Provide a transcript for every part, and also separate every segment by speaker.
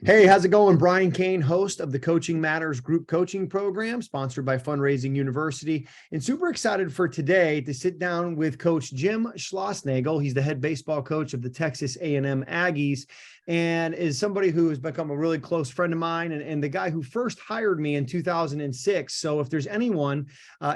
Speaker 1: Hey, how's it going? Brian Cain, host of the Coaching Matters group coaching program, sponsored by Fundraising University, and super excited for today to sit down with Coach Jim Schlossnagle. He's the head baseball coach of the Texas A&M Aggies, and is somebody who has become a really close friend of mine, and the guy who first hired me in 2006. So if there's anyone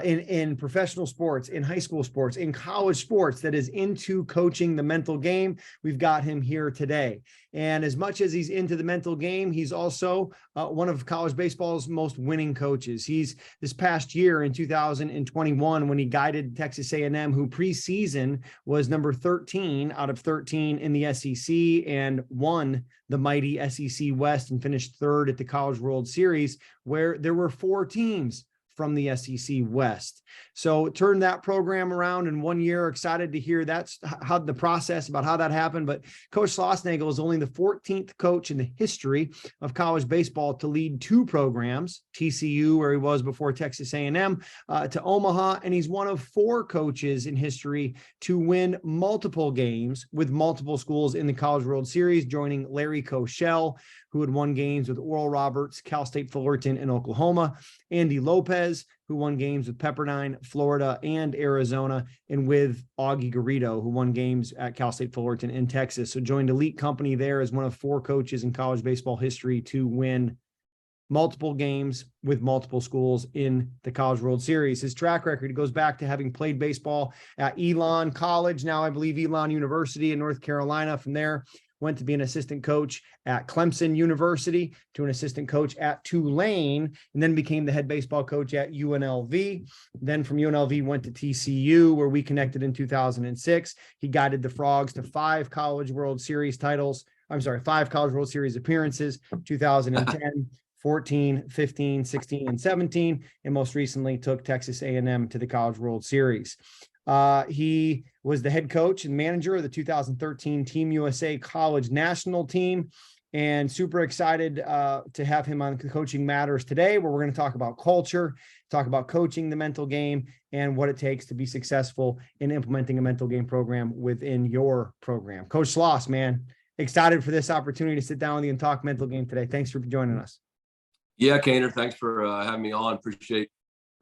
Speaker 1: in professional sports, in high school sports, in college sports that is into coaching the mental game, we've got him here today. And as much as he's into the mental game, he's also one of college baseball's most winning coaches. He's this past year in 2021, when he guided Texas A&M, who preseason was number 13 out of 13 in the SEC, and won the mighty SEC West and finished third at the College World Series, where there were 4 teams from the SEC West. So turned that program around in 1 year. Excited to hear that's how the process about how that happened. But Coach Schlossnagle is only the 14th coach in the history of college baseball to lead 2 programs, TCU, where he was before Texas A&M, to Omaha. And he's one of 4 coaches in history to win multiple games with multiple schools in the College World Series, joining Larry Koshel, who had won games with Oral Roberts, Cal State Fullerton, and Oklahoma, Andy Lopez, who won games with Pepperdine, Florida, and Arizona, and with Augie Garrido, who won games at Cal State Fullerton in Texas. So joined elite company there as one of 4 coaches in college baseball history to win multiple games with multiple schools in the College World Series. His track record goes back to having played baseball at Elon College, now I believe Elon University in North Carolina. From there, went to be an assistant coach at Clemson University, to an assistant coach at Tulane, and then became the head baseball coach at UNLV. Then from UNLV went to TCU, where we connected in 2006. He guided the Frogs to 5 College World Series titles. 5 College World Series appearances, 2010, 14, 15, 16, and 17, and most recently took Texas A&M to the College World Series. He was the head coach and manager of the 2013 Team USA College National Team, and super excited to have him on Coaching Matters today, where we're going to talk about culture, talk about coaching the mental game, and what it takes to be successful in implementing a mental game program within your program. Coach Schloss, man, excited for this opportunity to sit down with you and talk mental game today. Thanks for joining us.
Speaker 2: Yeah, Cainer, thanks for having me on. Appreciate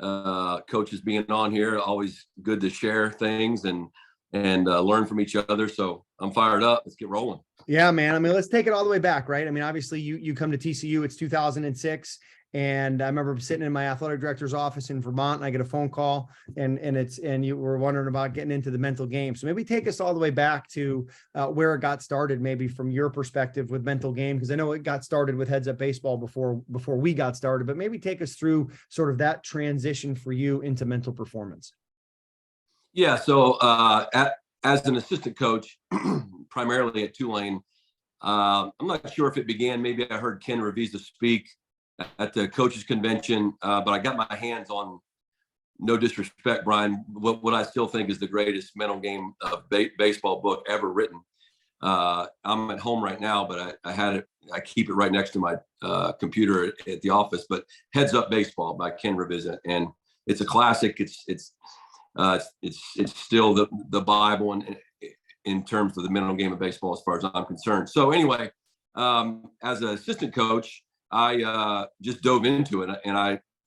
Speaker 2: coaches being on here. Always good to share things and learn from each other. So I'm fired up. Let's get rolling.
Speaker 1: Yeah, man. I mean, let's take it all the way back, right? I mean, obviously you come to TCU, it's 2006. And I remember sitting in my athletic director's office in Vermont, and I get a phone call, and you were wondering about getting into the mental game. So maybe take us all the way back to where it got started, maybe from your perspective with mental game, because I know it got started with Heads Up Baseball before we got started, but maybe take us through sort of that transition for you into mental performance.
Speaker 2: Yeah. So as an assistant coach, primarily at Tulane, I'm not sure if it began. Maybe I heard Ken Revisa speak at the coaches convention, but I got my hands on, no disrespect, Brian, what I still think is the greatest mental game baseball book ever written. I'm at home right now, but I keep it right next to my computer at the office. But Heads Up Baseball by Ken Revisa, and it's a classic. It's still the Bible in terms of the mental game of baseball, as far as I'm concerned. So anyway, as an assistant coach, I just dove into it, and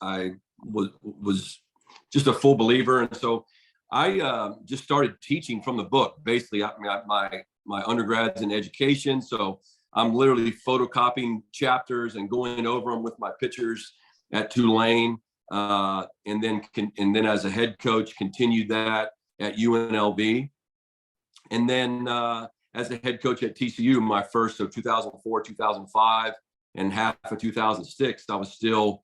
Speaker 2: I was just a full believer. And so I just started teaching from the book. Basically, my undergrad's in education, so I'm literally photocopying chapters and going over them with my pitchers at Tulane, and then as a head coach, continued that at UNLV, and then as a head coach at TCU, my first, so 2004, 2005. And half of 2006, I was still,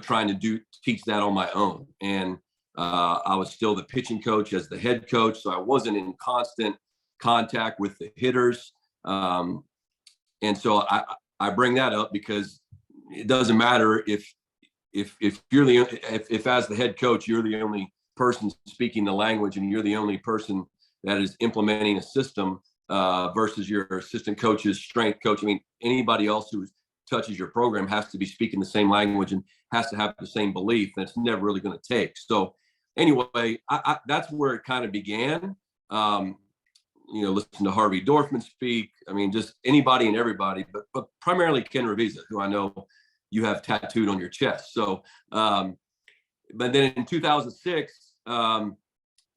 Speaker 2: trying to teach that on my own. And I was still the pitching coach as the head coach. So I wasn't in constant contact with the hitters. And so I bring that up because it doesn't matter if as the head coach, you're the only person speaking the language, and you're the only person that is implementing a system versus your assistant coach's strength coach. I mean, anybody else who touches your program has to be speaking the same language and has to have the same belief. That's never really going to take. So anyway, that's where it kind of began. listen to Harvey Dorfman speak. I mean, just anybody and everybody, but primarily Ken Revisa, who I know you have tattooed on your chest. So, but then in 2006,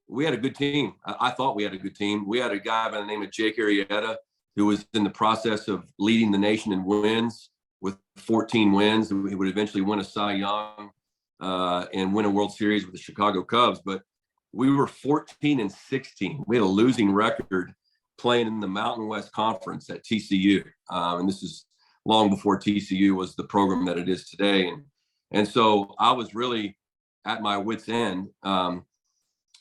Speaker 2: we had a good team. I thought we had a good team. We had a guy by the name of Jake Arrieta, who was in the process of leading the nation in wins with 14 wins. He would eventually win a Cy Young and win a World Series with the Chicago Cubs. But we were 14-16. We had a losing record playing in the Mountain West Conference at TCU. And this is long before TCU was the program that it is today. And so I was really at my wit's end.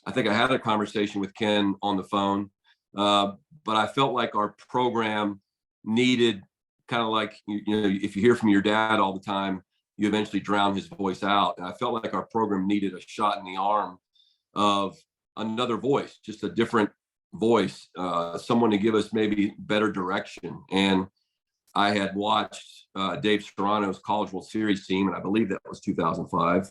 Speaker 2: I think I had a conversation with Ken on the phone, but I felt like our program needed kind of like, if you hear from your dad all the time, you eventually drown his voice out. And I felt like our program needed a shot in the arm of another voice, just a different voice, someone to give us maybe better direction. And I had watched Dave Serrano's College World Series team, and I believe that was 2005.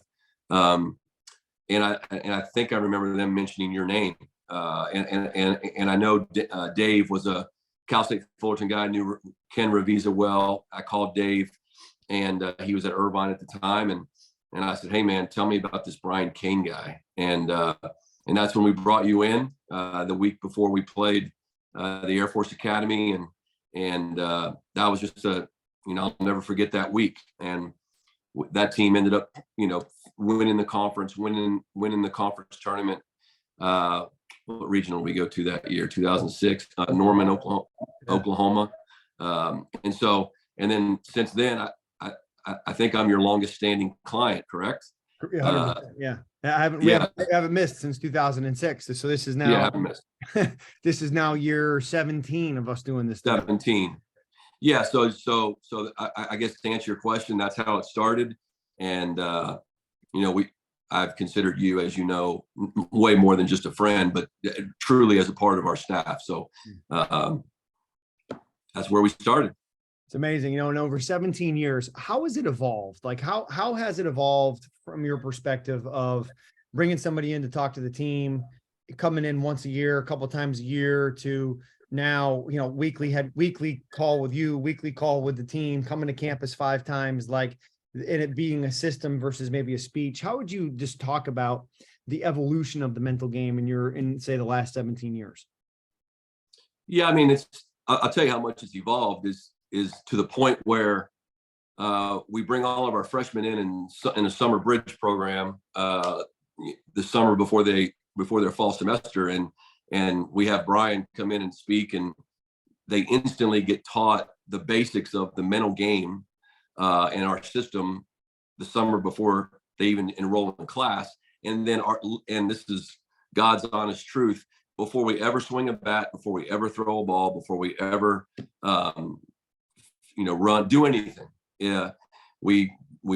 Speaker 2: And I think I remember them mentioning your name. And I know Dave was a Cal State Fullerton guy, knew Ken Revisa well. I called Dave, and he was at Irvine at the time. And I said, hey, man, tell me about this Brian Cain guy. And that's when we brought you in the week before we played the Air Force Academy. And that was just I'll never forget that week. And that team ended up, winning the conference, winning the conference tournament. What regional did we go to that year? 2006, Norman, Oklahoma. And then since then, I think I'm your longest standing client, correct?
Speaker 1: Yeah. We haven't missed since 2006. So this is now,
Speaker 2: I haven't missed.
Speaker 1: This is now year 17 of us doing this.
Speaker 2: 17. Yeah. So I guess to answer your question, that's how it started. And, I've considered you, as you know, way more than just a friend, but truly as a part of our staff. So that's where we started.
Speaker 1: It's amazing, in over 17 years, how has it evolved? Like how has it evolved from your perspective of bringing somebody in to talk to the team, coming in once a year, a couple of times a year, to now, weekly call with you, weekly call with the team, coming to campus 5 times, like, and it being a system versus maybe a speech? How would you just talk about the evolution of the mental game in say the last 17 years?
Speaker 2: Yeah, I mean, I'll tell you how much it's evolved is to the point where we bring all of our freshmen in a summer bridge program the summer before their fall semester, and we have Brian come in and speak, and they instantly get taught the basics of the mental game in our system the summer before they even enroll in class. And then and this is God's honest truth, before we ever swing a bat, before we ever throw a ball, before we ever run, do anything, we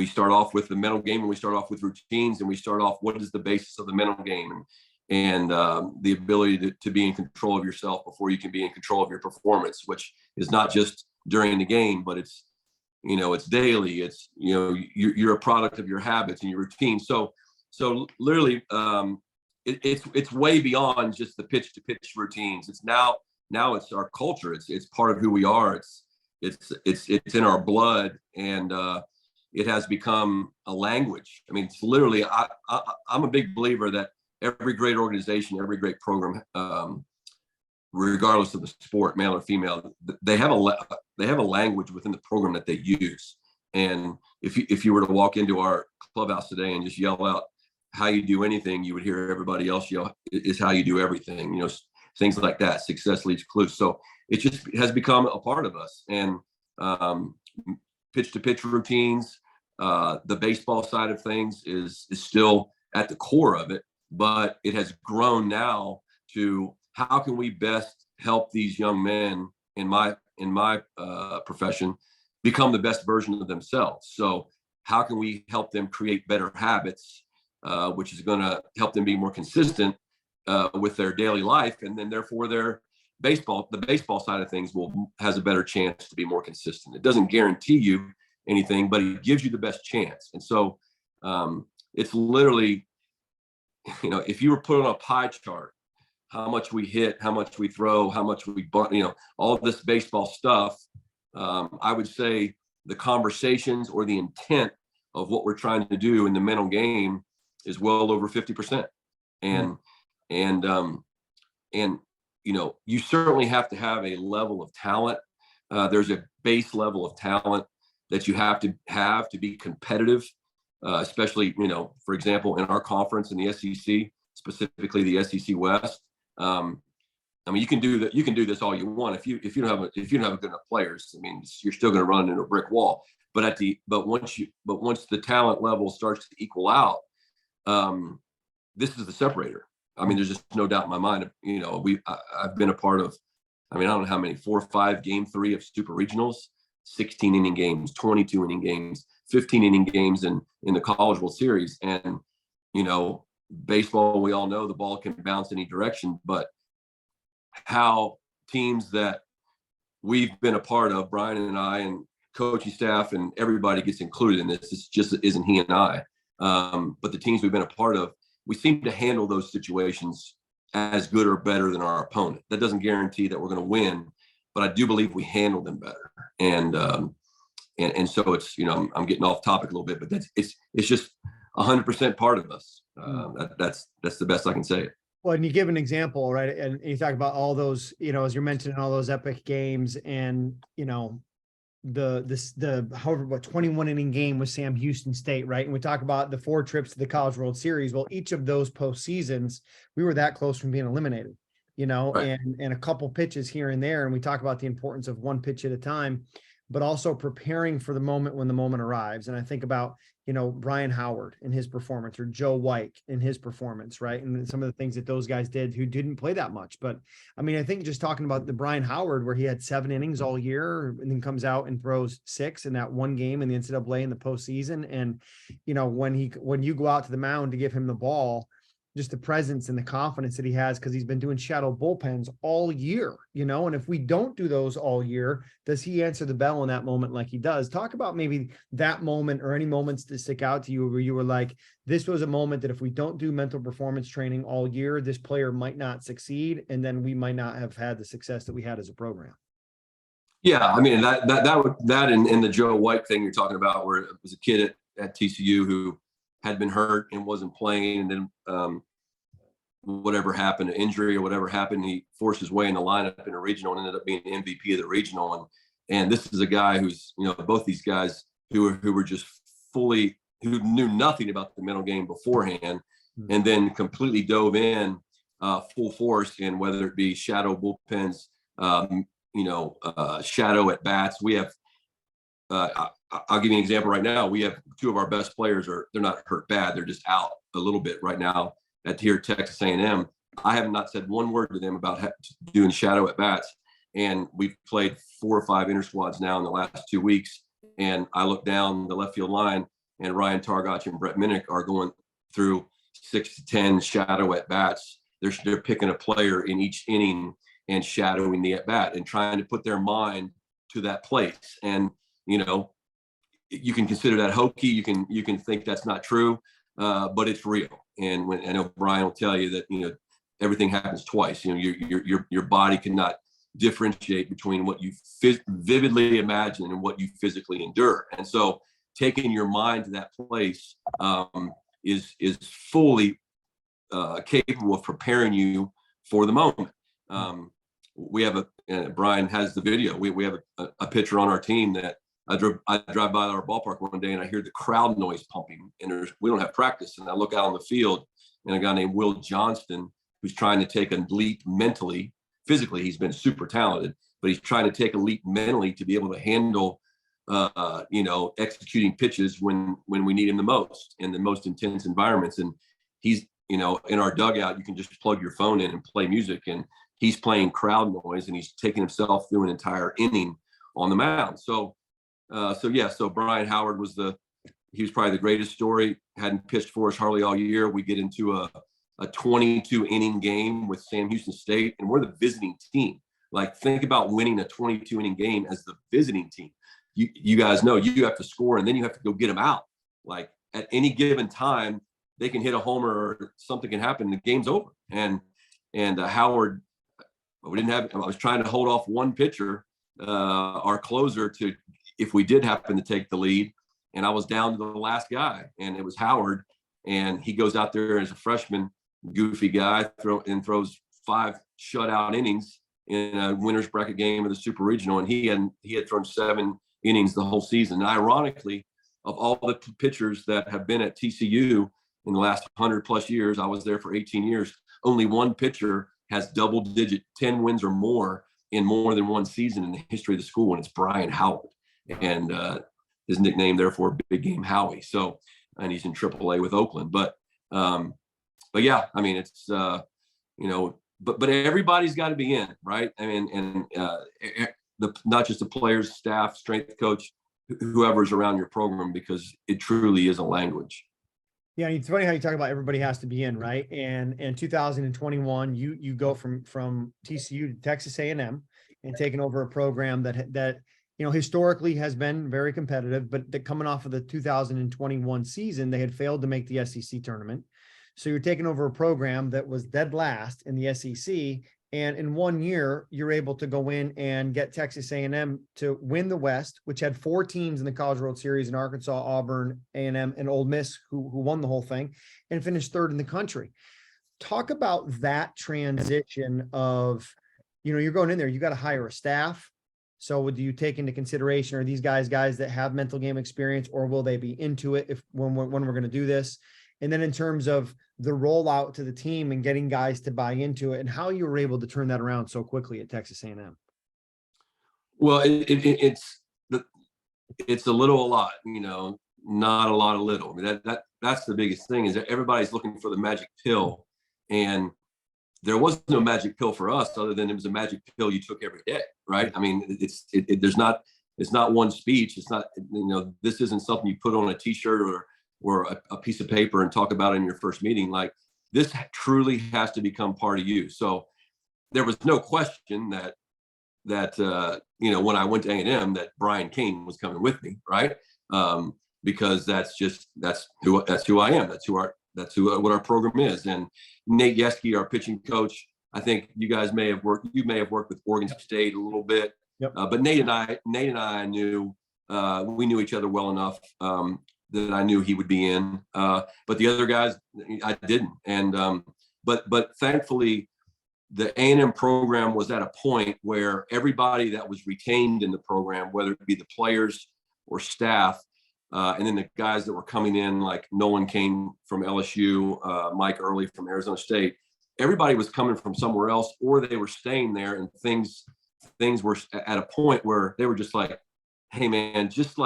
Speaker 2: start off with the mental game, and we start off with routines, and we start off what is the basis of the mental game, and the ability to be in control of yourself before you can be in control of your performance, which is not just during the game, but it's daily. It's you're a product of your habits and your routine. So literally, it's way beyond just the pitch to pitch routines. It's now it's our culture. It's part of who we are. It's in our blood, and it has become a language. I mean, it's literally. I'm a big believer that every great organization, every great program, regardless of the sport, male or female, they have a language within the program that they use. And if you were to walk into our clubhouse today and just yell out how you do anything, you would hear everybody else yell is how you do everything. Things like that. Success leaves clues. So it just has become a part of us. And pitch to pitch routines, the baseball side of things is still at the core of it, but it has grown now to how can we best help these young men in my profession become the best version of themselves. So how can we help them create better habits, which is going to help them be more consistent with their daily life, and then therefore the baseball side of things has a better chance to be more consistent. It doesn't guarantee you anything, but it gives you the best chance. And so it's literally, if you were put on a pie chart how much we hit, how much we throw, how much we bunt, all this baseball stuff. I would say the conversations or the intent of what we're trying to do in the mental game is well over 50%. And you certainly have to have a level of talent. There's a base level of talent that you have to be competitive, especially, for example, in our conference in the SEC, specifically the SEC West. You can do that. You can do this all you want. If you don't have good enough players, you're still going to run into a brick wall. But once the talent level starts to equal out, this is the separator. There's just no doubt in my mind. I've been a part of, I don't know how many, 4 or 5 game 3 of super regionals, 16 inning games, 22 inning games, 15 inning games in the College World Series. And, baseball, we all know the ball can bounce any direction, but how teams that we've been a part of, Brian and I and coaching staff and everybody gets included in this, it just isn't he and I. But the teams we've been a part of, we seem to handle those situations as good or better than our opponent. That doesn't guarantee that we're going to win, but I do believe we handle them better. And so it's, I'm getting off topic a little bit, but it's just 100% part of us. That's the best I can say.
Speaker 1: Well, and you give an example, right? And you talk about all those, as you're mentioning, all those epic games, and the 21 inning game with Sam Houston State, right? And we talk about the 4 trips to the College World Series. Well, each of those postseasons, we were that close from being eliminated,
Speaker 2: right.
Speaker 1: and a couple pitches here and there. And we talk about the importance of one pitch at a time, but also preparing for the moment when the moment arrives. And I think about, Brian Howard and his performance, or Joe White and his performance, right? And some of the things that those guys did who didn't play that much. But I think just talking about the Brian Howard, where he had 7 innings all year and then comes out and throws 6 in that one game in the NCAA in the postseason. And, when you go out to the mound to give him the ball, just the presence and the confidence that he has, because he's been doing shadow bullpens all year, and if we don't do those all year, does he answer the bell in that moment like he does? Talk about maybe that moment or any moments that stick out to you where you were like, this was a moment that if we don't do mental performance training all year, this player might not succeed, and then we might not have had the success that we had as a program.
Speaker 2: Yeah, that and the Joe White thing you're talking about, where it was a kid at TCU who had been hurt and wasn't playing, and then whatever happened, an injury or whatever happened, he forced his way in the lineup in a regional and ended up being MVP of the regional. And this is a guy who's, both these guys who were just who knew nothing about the mental game beforehand, and then completely dove in full force in, whether it be shadow bullpens, shadow at bats. We have, I'll give you an example right now. We have 2 of our best players they're not hurt bad. They're just out a little bit right now at Texas A&M. I have not said one word to them about doing shadow at bats. And we've played 4 or 5 inter squads now in the last 2 weeks. And I look down the left field line, and Ryan Targach and Brett Minnick are going through 6 to 10 shadow at bats. They're picking a player in each inning and shadowing the at bat and trying to put their mind to that place. And, you can consider that hokey. You can think that's not true, but it's real. And I know Brian will tell you that, everything happens twice. Your body cannot differentiate between what you vividly imagine and what you physically endure. And so taking your mind to that place is fully capable of preparing you for the moment. We have Brian has the video. We have a pitcher on our team that I drive by our ballpark one day and I hear the crowd noise pumping, and we don't have practice. And I look out on the field, and a guy named Will Johnston, who's trying to take a leap mentally. Physically, he's been super talented, but he's trying to take a leap mentally to be able to handle, executing pitches when we need him the most in the most intense environments. And he's, in our dugout, you can just plug your phone in and play music, and he's playing crowd noise, and he's taking himself through an entire inning on the mound. So Brian Howard he was probably the greatest story. Hadn't pitched for us hardly all year. We get into a 22 inning game with Sam Houston State, and we're the visiting team. Like, think about winning a 22 inning game as the visiting team. You guys know you have to score, and then you have to go get them out. Like, at any given time, they can hit a homer or something can happen. The game's over. And And Howard, I was trying to hold off one pitcher, our closer, to if we did happen to take the lead, and I was down to the last guy, and it was Howard, and he goes out there as a freshman, goofy guy, throws 5 shutout innings in a winner's bracket game of the Super Regional, and he had thrown 7 innings the whole season. And ironically, of all the pitchers that have been at TCU in the last 100 plus years, I was there for 18 years, only one pitcher has double-digit 10 wins or more in more than one season in the history of the school, and it's Brian Howard. And his nickname, therefore, Big Game Howie. So, and he's in AAA with Oakland. But yeah, I mean, it's but everybody's got to be in, right? I mean, and not just the players, staff, strength coach, whoever's around your program, because it truly is a language.
Speaker 1: Yeah, it's funny how you talk about everybody has to be in, right? And in 2021, you go from TCU to Texas A&M and taking over a program that historically has been very competitive, but coming off of the 2021 season, they had failed to make the SEC tournament. So you're taking over a program that was dead last in the SEC, and in 1 year, you're able to go in and get Texas A&M to win the West, which had 4 teams in the College World Series in Arkansas, Auburn, A&M, and Ole Miss, who won the whole thing, and finished 3rd in the country. Talk about that transition of, you're going in there, you got to hire a staff. So do you take into consideration, are these guys that have mental game experience, or will they be into it when we're going to do this? And then in terms of the rollout to the team and getting guys to buy into it, and how you were able to turn that around so quickly at Texas A&M.
Speaker 2: Well, it's a lot, not a lot of little. I mean, that's the biggest thing, is that everybody's looking for the magic pill, and there was no magic pill for us other than it was a magic pill you took every day, right? I mean, it's not one speech. It's not, this isn't something you put on a T-shirt or a piece of paper and talk about it in your first meeting. Like, this truly has to become part of you. So there was no question that when I went to A&M, that Brian Cain was coming with me, right? Because that's who I am. That's what our program is. And Nate Yeske, our pitching coach, I think you may have worked with Oregon State a little bit.
Speaker 1: Yep.
Speaker 2: But Nate and I knew, we knew each other well enough that I knew he would be in. But the other guys, I didn't. And but thankfully, the A&M program was at a point where everybody that was retained in the program, whether it be the players or staff, and then the guys that were coming in, like Nolan Cain from LSU, Mike Early from Arizona State, everybody was coming from somewhere else, or they were staying there, and things were at a point where they were just like, hey man, just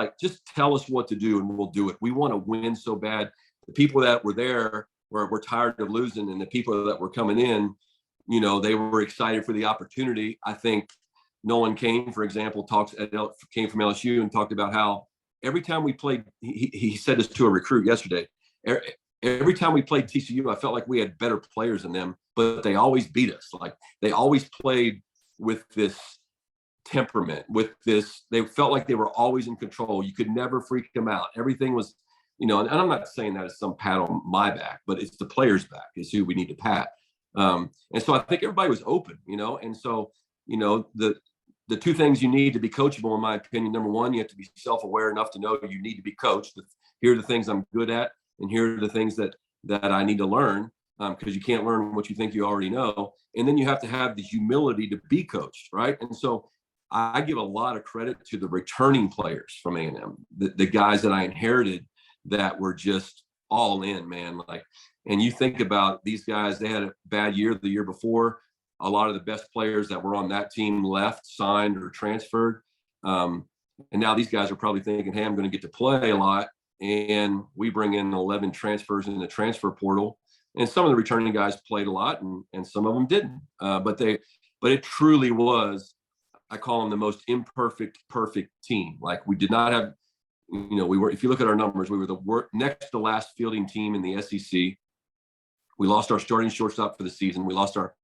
Speaker 2: tell us what to do and we'll do it. We want to win so bad. The people that were there were tired of losing, and the people that were coming in, they were excited for the opportunity. I think Nolan Cain, for example, came from LSU and talked about how every time we played, he said this to a recruit yesterday, every time we played TCU, I felt like we had better players than them, but they always beat us. Like, they always played with this temperament, they felt like they were always in control. You could never freak them out. Everything was, and I'm not saying that as some pat on my back, but it's the players' back is who we need to pat. And so I think everybody was open, and so, the 2 things you need to be coachable, in my opinion, number 1, you have to be self-aware enough to know you need to be coached. Here are the things I'm good at, and here are the things that I need to learn, because you can't learn what you think you already know. And then you have to have the humility to be coached, right? And so I give a lot of credit to the returning players from A&M, the guys that I inherited that were just all in, man. Like, and you think about these guys, they had a bad year the year before. A lot of the best players that were on that team left, signed, or transferred. And now these guys are probably thinking, hey, I'm going to get to play a lot. And we bring in 11 transfers in the transfer portal. And some of the returning guys played a lot, and some of them didn't. But it truly was, I call them the most imperfect, perfect team. Like, we did not have, if you look at our numbers, we were the next to last fielding team in the SEC. We lost our starting shortstop for the season. We lost our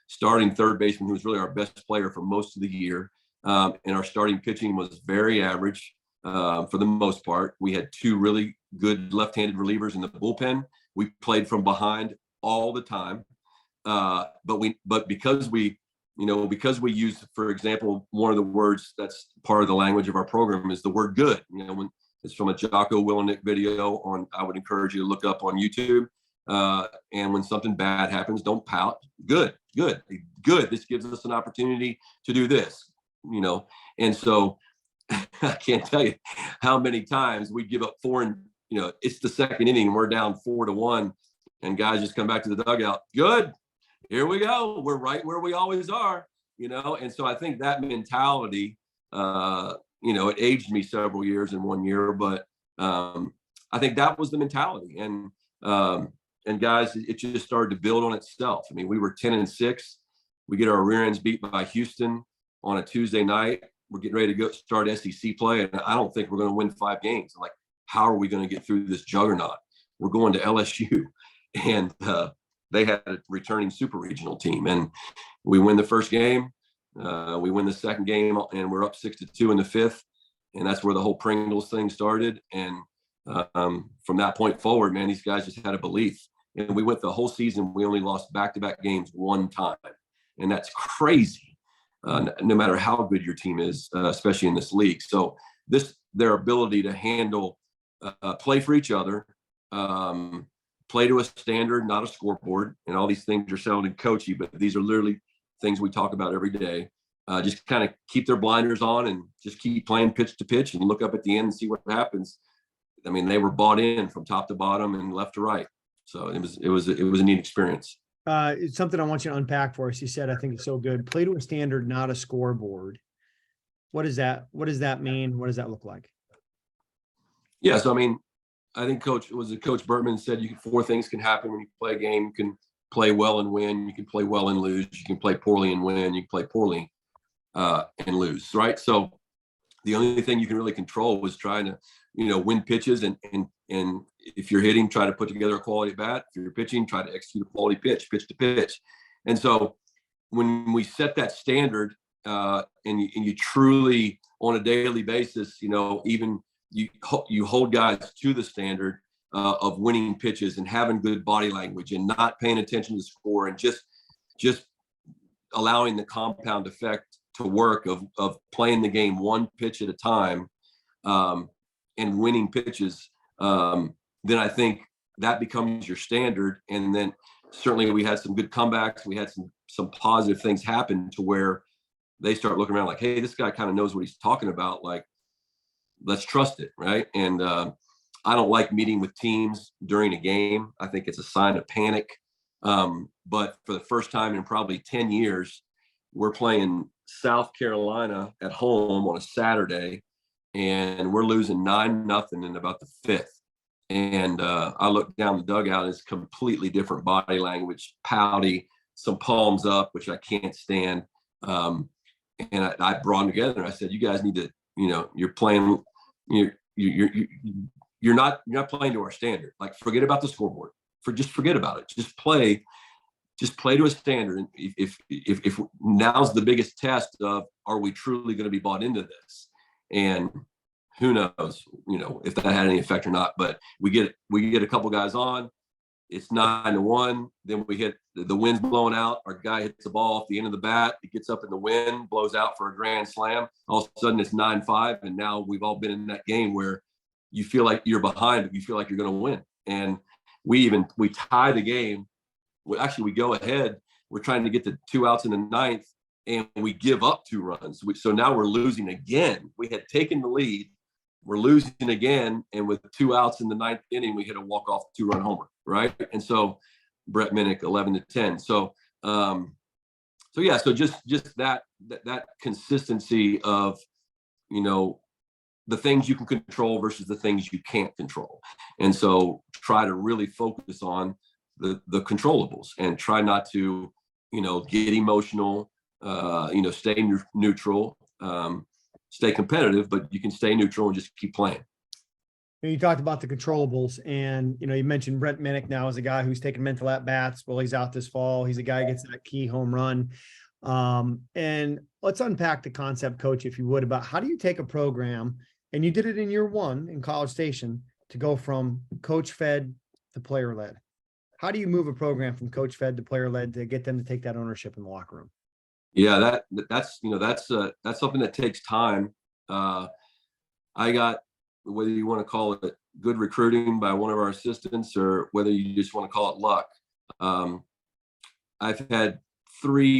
Speaker 2: starting third baseman, who was really our best player for most of the year. And our starting pitching was very average for the most part. We had 2 really good left-handed relievers in the bullpen. We played from behind all the time. but because we use, for example, one of the words that's part of the language of our program is the word good. When it's from a Jocko Willenick video I would encourage you to look up on YouTube. And when something bad happens, don't pout. Good. This gives us an opportunity to do this, and so I can't tell you how many times we give up 4 and, it's the second inning and we're down 4-1 and guys just come back to the dugout. Good. Here we go. We're right where we always are, and so I think that mentality, it aged me several years in 1 year, but I think that was the mentality. And guys, it just started to build on itself. I mean, we were 10-6. We get our rear ends beat by Houston on a Tuesday night. We're getting ready to go start SEC play, and I don't think we're going to win 5 games. I'm like, how are we going to get through this juggernaut? We're going to LSU, and they had a returning super regional team, and we win the first game. We win the second game, and we're up 6-2 in the 5th, and that's where the whole Pringles thing started. And from that point forward, man, these guys just had a belief. And we went the whole season. We only lost back-to-back games 1 time, and that's crazy. No matter how good your team is, especially in this league. So their ability to handle, play for each other, play to a standard, not a scoreboard, and all these things are sounding coachy, but these are literally things we talk about every day. Just kind of keep their blinders on and just keep playing pitch to pitch and look up at the end and see what happens. I mean, they were bought in from top to bottom and left to right. So it was a neat experience.
Speaker 1: It's something I want you to unpack for us. You said, I think it's so good. Play to a standard, not a scoreboard. What is that? What does that mean? What does that look like?
Speaker 2: Yeah. So, I mean, I think Coach Bertman said 4 things can happen when you play a game. You can play well and win. You can play well and lose. You can play poorly and win. You can play poorly and lose. Right. So the only thing you can really control was trying to, win pitches and if you're hitting, try to put together a quality bat. If you're pitching, try to execute a quality pitch to pitch. And so when we set that standard and you truly on a daily basis, even you hold guys to the standard of winning pitches and having good body language and not paying attention to the score and just allowing the compound effect to work of playing the game 1 pitch at a time and winning pitches, then I think that becomes your standard. And then certainly we had some good comebacks. We had some positive things happen to where they start looking around like, hey, this guy kind of knows what he's talking about. Like, let's trust it. Right. And I don't like meeting with teams during a game. I think it's a sign of panic. But for the first time in probably 10 years, we're playing South Carolina at home on a Saturday, and we're losing 9-0 in about the 5th. And I look down the dugout, it's completely different body language, pouty, some palms up, which I can't stand. And I brought them together and I said, you guys need to, you're playing, you're not playing to our standard. Like, forget about the scoreboard. Just forget about it. Just play to a standard. And if now's the biggest test of, are we truly going to be bought into this? And who knows, if that had any effect or not, but we get a couple guys on, it's 9-1. Then we hit the wind's blowing out. Our guy hits the ball off the end of the bat. It gets up in the wind, blows out for a grand slam. All of a sudden it's 9-5. And now we've all been in that game where you feel like you're behind, but you feel like you're going to win. And we tie the game. We go ahead. We're trying to get the 2 outs in the 9th, and we give up 2 runs. So now we're losing again. We had taken the lead. We're losing again. And with 2 outs in the 9th inning, we hit a walk-off 2-run homer. Right. And so Brett Minnick, 11-10. So just that consistency of, the things you can control versus the things you can't control. And so try to really focus on the controllables and try not to, get emotional, stay neutral, stay competitive, but you can stay neutral and just keep playing.
Speaker 1: You talked about the controllables, and, you mentioned Brett Minnick now as a guy who's taking mental at bats. Well, he's out this fall. He's a guy who gets that key home run. And let's unpack the concept, Coach, if you would, about how do you take a program, and you did it in year 1 in College Station, to go from coach fed to player led? How do you move a program from coach fed to player led to get them to take that ownership in the locker room?
Speaker 2: Yeah, that's something that takes time. I got, whether you want to call it good recruiting by one of our assistants or whether you just want to call it luck. I've had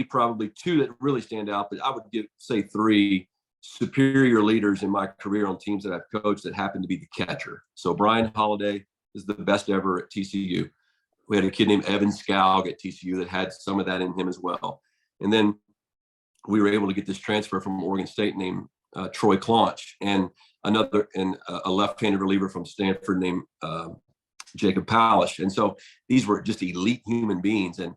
Speaker 2: probably two that really stand out, but I would say three superior leaders in my career on teams that I've coached that happen to be the catcher. So Brian Holiday is the best ever at TCU. We had a kid named Evan Scoug at TCU that had some of that in him as well. And then we were able to get this transfer from Oregon State named Troy Claunch, and a left-handed reliever from Stanford named Jacob Palish. And so these were just elite human beings. And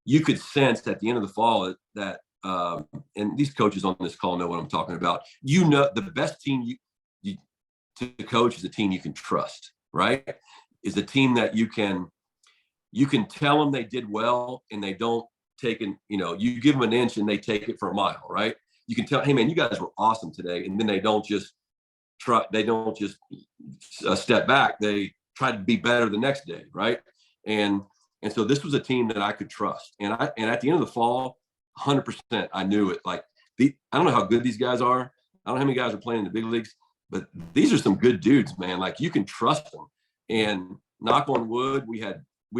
Speaker 2: you could sense at the end of the fall that and these coaches on this call know what I'm talking about. The best team you to coach is a team you can trust, right? Is a team that you can tell them they did well and they don't take it, you give them an inch and they take it for a mile, right? You can tell, hey man, you guys were awesome today. And then they don't just step back. They try to be better the next day, right? And so this was a team that I could trust. And at the end of the fall, 100%, I knew it. Like, I don't know how good these guys are. I don't know how many guys are playing in the big leagues, but these are some good dudes, man. Like, you can trust them. And knock on wood, we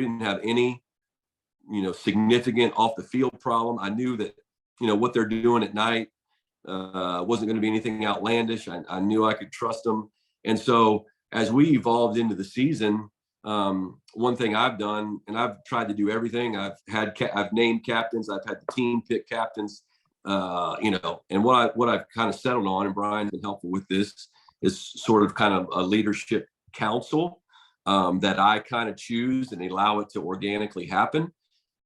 Speaker 2: didn't have any, significant off the field problem. I knew that, what they're doing at night wasn't going to be anything outlandish. I knew I could trust them. And so as we evolved into the season, one thing I've done, and I've tried to do everything. I've named captains. I've had the team pick captains, and what I've kind of settled on, and Brian's been helpful with this, is sort of kind of a leadership council that I kind of choose and allow it to organically happen.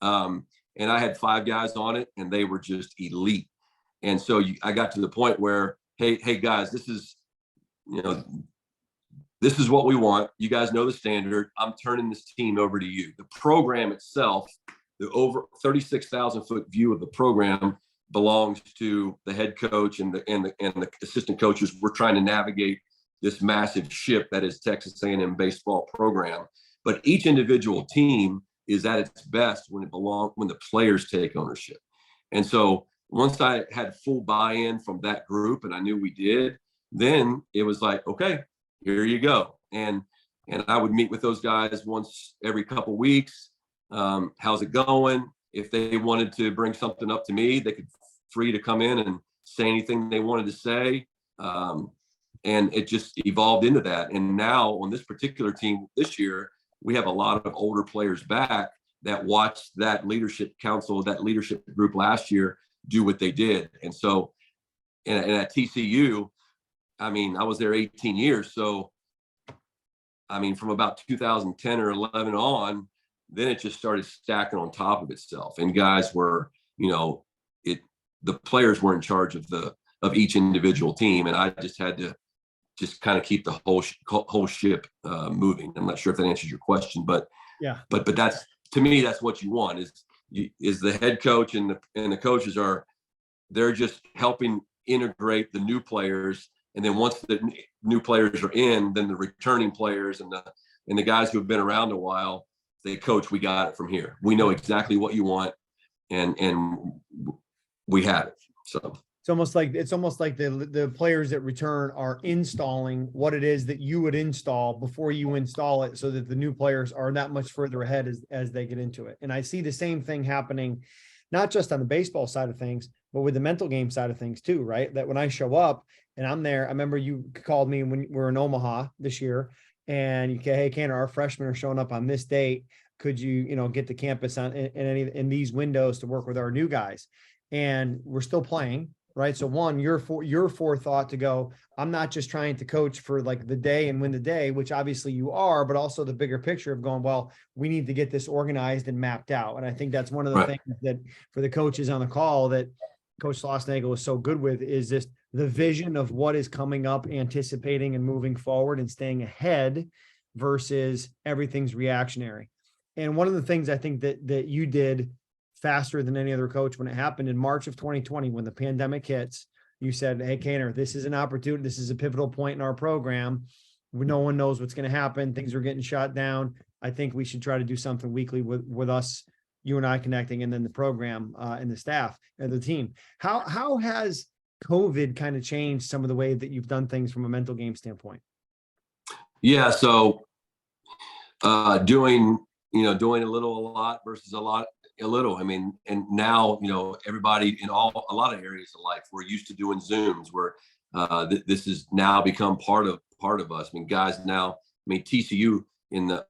Speaker 2: And I had 5 guys on it, and they were just elite. And so I got to the point where, hey guys, this is what we want. You guys know the standard. I'm turning this team over to you. The program itself, the over 36,000 foot view of the program, belongs to the head coach and the assistant coaches. We're trying to navigate this massive ship that is Texas A&M baseball program. But each individual team is at its best when the players take ownership. And so once I had full buy-in from that group, and I knew we did, then it was like, okay, here you go. And I would meet with those guys once every couple weeks. How's it going? If they wanted to bring something up to me, they could free to come in and say anything they wanted to say. And it just evolved into that. And now on this particular team this year, we have a lot of older players back that watched that leadership council, that leadership group last year do what they did. And so, and at TCU, I was there 18 years. So, from about 2010 or 11 on, then it just started stacking on top of itself. And guys were, the players were in charge of each individual team. And I just had to kind of keep the whole ship moving. I'm not sure if that answers your question, but
Speaker 1: yeah,
Speaker 2: but that's, to me, that's what you want is the head coach and the coaches they're just helping integrate the new players. And then once the new players are in, then the returning players and the guys who have been around a while, they coach, we got it from here. We know exactly what you want. And we have it. So
Speaker 1: it's almost like the players that return are installing what it is that you would install before you install it, so that the new players are that much further ahead as they get into it. And I see the same thing happening, not just on the baseball side of things, but with the mental game side of things too, right? That when I show up and I'm there, I remember you called me when we were in Omaha this year, and you say, hey, Cain, our freshmen are showing up on this date. Could you, get to campus in these windows to work with our new guys? And we're still playing. Right. So one, your forethought to go, I'm not just trying to coach for like the day and win the day, which obviously you are, but also the bigger picture of going, well, we need to get this organized and mapped out. And I think that's one of the things that for the coaches on the call that Coach Schlossnagle is so good with, is just the vision of what is coming up, anticipating and moving forward and staying ahead versus everything's reactionary. And one of the things I think that you did faster than any other coach when it happened in March of 2020, when the pandemic hits, you said, hey, Cainer, this is an opportunity. This is a pivotal point in our program. No one knows what's going to happen. Things are getting shot down. I think we should try to do something weekly with us, you and I connecting, and then the program and the staff and the team. How has COVID kind of changed some of the way that you've done things from a mental game standpoint?
Speaker 2: Yeah. So doing a little, a lot versus a little. I mean, and now, everybody in a lot of areas of life, we're used to doing Zooms where this has now become part of us. I mean, guys now, TCU in the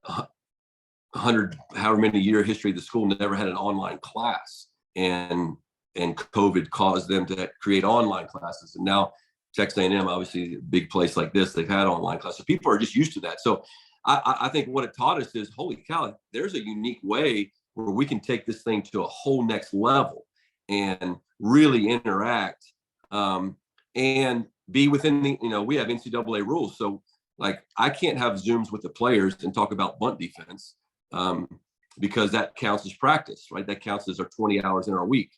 Speaker 2: 100, however many year history of the school, never had an online class, and COVID caused them to create online classes. And now Texas A&M, obviously a big place like this, they've had online classes. People are just used to that. So I think what it taught us is, holy cow, there's a unique way where we can take this thing to a whole next level and really interact and be within the, we have NCAA rules. So like, I can't have Zooms with the players and talk about bunt defense because that counts as practice, right? That counts as our 20 hours in our week.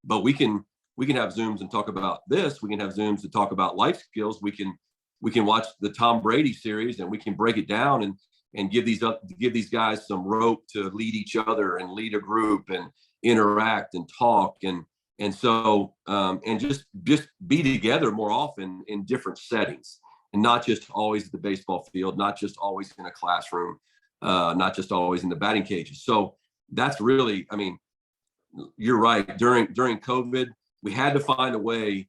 Speaker 2: But we can have Zooms and talk about this. We can have Zooms to talk about life skills. We can watch the Tom Brady series and we can break it down and give these guys some rope to lead each other and lead a group and interact and talk and so just be together more often in different settings, and not just always at the baseball field, not just always in a classroom, not just always in the batting cages. So that's really, you're right. During COVID, we had to find a way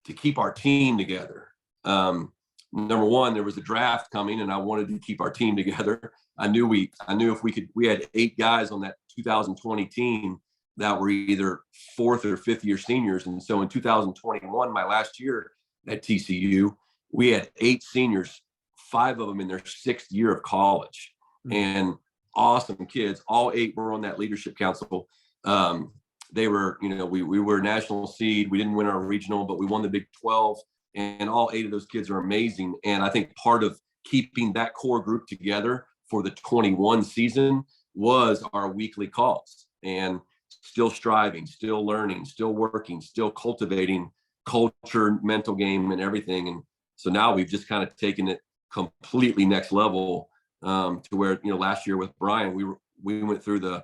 Speaker 2: to keep our team together. Number one, there was a draft coming and I wanted to keep our team together. I knew if we had 8 guys on that 2020 team that were either 4th or 5th year seniors. And so in 2021, my last year at TCU, we had 8 seniors, 5 of them in their 6th year of college, and awesome kids. All 8 were on that leadership council. They were, we were a national seed. We didn't win our regional, but we won the Big 12. And all 8 of those kids are amazing. And I think part of keeping that core group together for the 21 season was our weekly calls, and still striving, still learning, still working, still cultivating culture, mental game, and everything. And so now we've just kind of taken it completely next level to where, last year with Brian, we went through the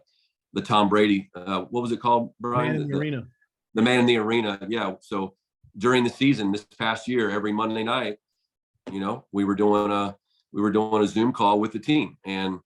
Speaker 2: Tom Brady, what was it called, Brian?
Speaker 1: Man in the arena.
Speaker 2: The man in the arena. Yeah. So during the season this past year, every Monday night, we were doing a Zoom call with the team. And,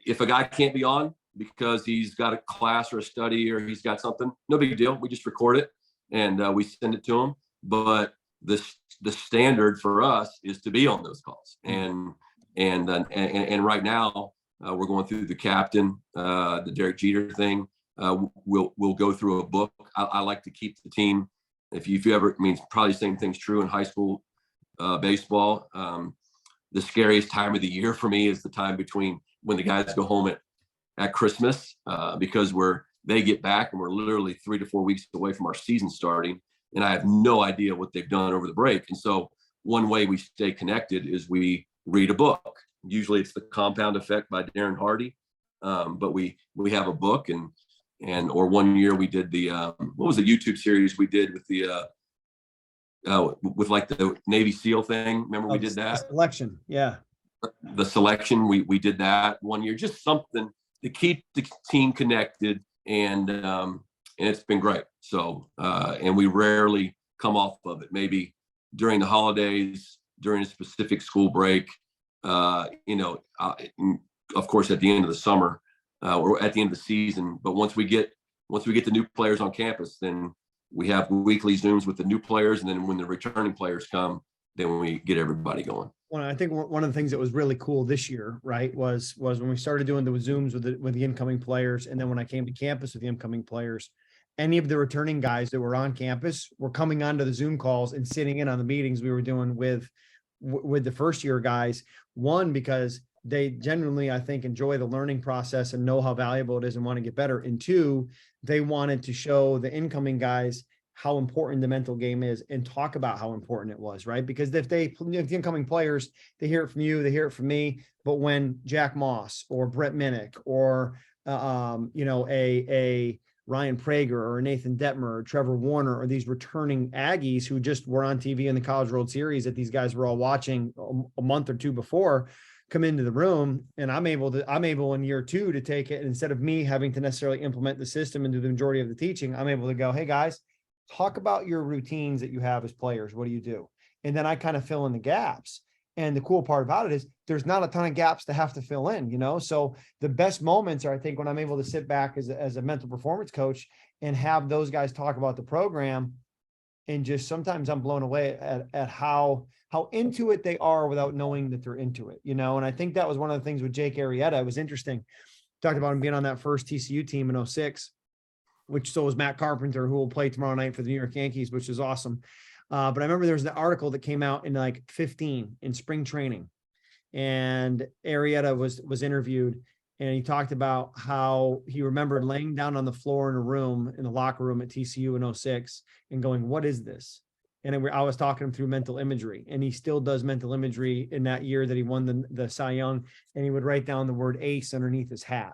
Speaker 2: if a guy can't be on because he's got a class or a study or he's got something, no big deal. We just record it and we send it to him. But the standard for us is to be on those calls. And right now we're going through the captain, the Derek Jeter thing. We'll go through a book. I like to keep the team. If you ever, probably the same thing's true in high school baseball. The scariest time of the year for me is the time between when the guys go home at Christmas, because they get back and we're literally 3 to 4 weeks away from our season starting, and I have no idea what they've done over the break. And so one way we stay connected is we read a book. Usually it's The Compound Effect by Darren Hardy, but we have a book or one year we did the what was the YouTube series we did with the with like the Navy SEAL thing? Remember we did that?
Speaker 1: Selection, yeah.
Speaker 2: The selection, we did that one year, just something to keep the team connected, and it's been great. So and we rarely come off of it. Maybe during the holidays, during a specific school break, of course at the end of the summer or at the end of the season. But once we get the new players on campus, then we have weekly Zooms with the new players, and then when the returning players come, then we get everybody going.
Speaker 1: Well, I think one of the things that was really cool this year, right, was when we started doing the Zooms with the incoming players, and then when I came to campus with the incoming players, any of the returning guys that were on campus were coming onto the Zoom calls and sitting in on the meetings we were doing with the first year guys. One, because they genuinely, I think, enjoy the learning process and know how valuable it is and want to get better. And 2, they wanted to show the incoming guys how important the mental game is and talk about how important it was, right? Because if the incoming players, they hear it from you, they hear it from me, but when Jack Moss or Brett Minnick or a Ryan Prager or Nathan Detmer or Trevor Warner or these returning Aggies who just were on TV in the College World Series that these guys were all watching a month or 2 before, come into the room, and I'm able in year 2 to take it. Instead of me having to necessarily implement the system and do the majority of the teaching, I'm able to go, hey guys, talk about your routines that you have as players. What do you do? And then I kind of fill in the gaps. And the cool part about it is there's not a ton of gaps to have to fill in, So the best moments are, I think, when I'm able to sit back as a mental performance coach and have those guys talk about the program. And just sometimes I'm blown away at how into it they are without knowing that they're into it, And I think that was one of the things with Jake Arrieta. It was interesting. Talked about him being on that first TCU team in 06, which so was Matt Carpenter, who will play tomorrow night for the New York Yankees, which is awesome. But I remember there was an article that came out in like 15 in spring training, and Arrieta was interviewed, and he talked about how he remembered laying down on the floor in a room in the locker room at TCU in 06 and going, what is this? And I was talking him through mental imagery, and he still does mental imagery in that year that he won the Cy Young, and he would write down the word ace underneath his hat,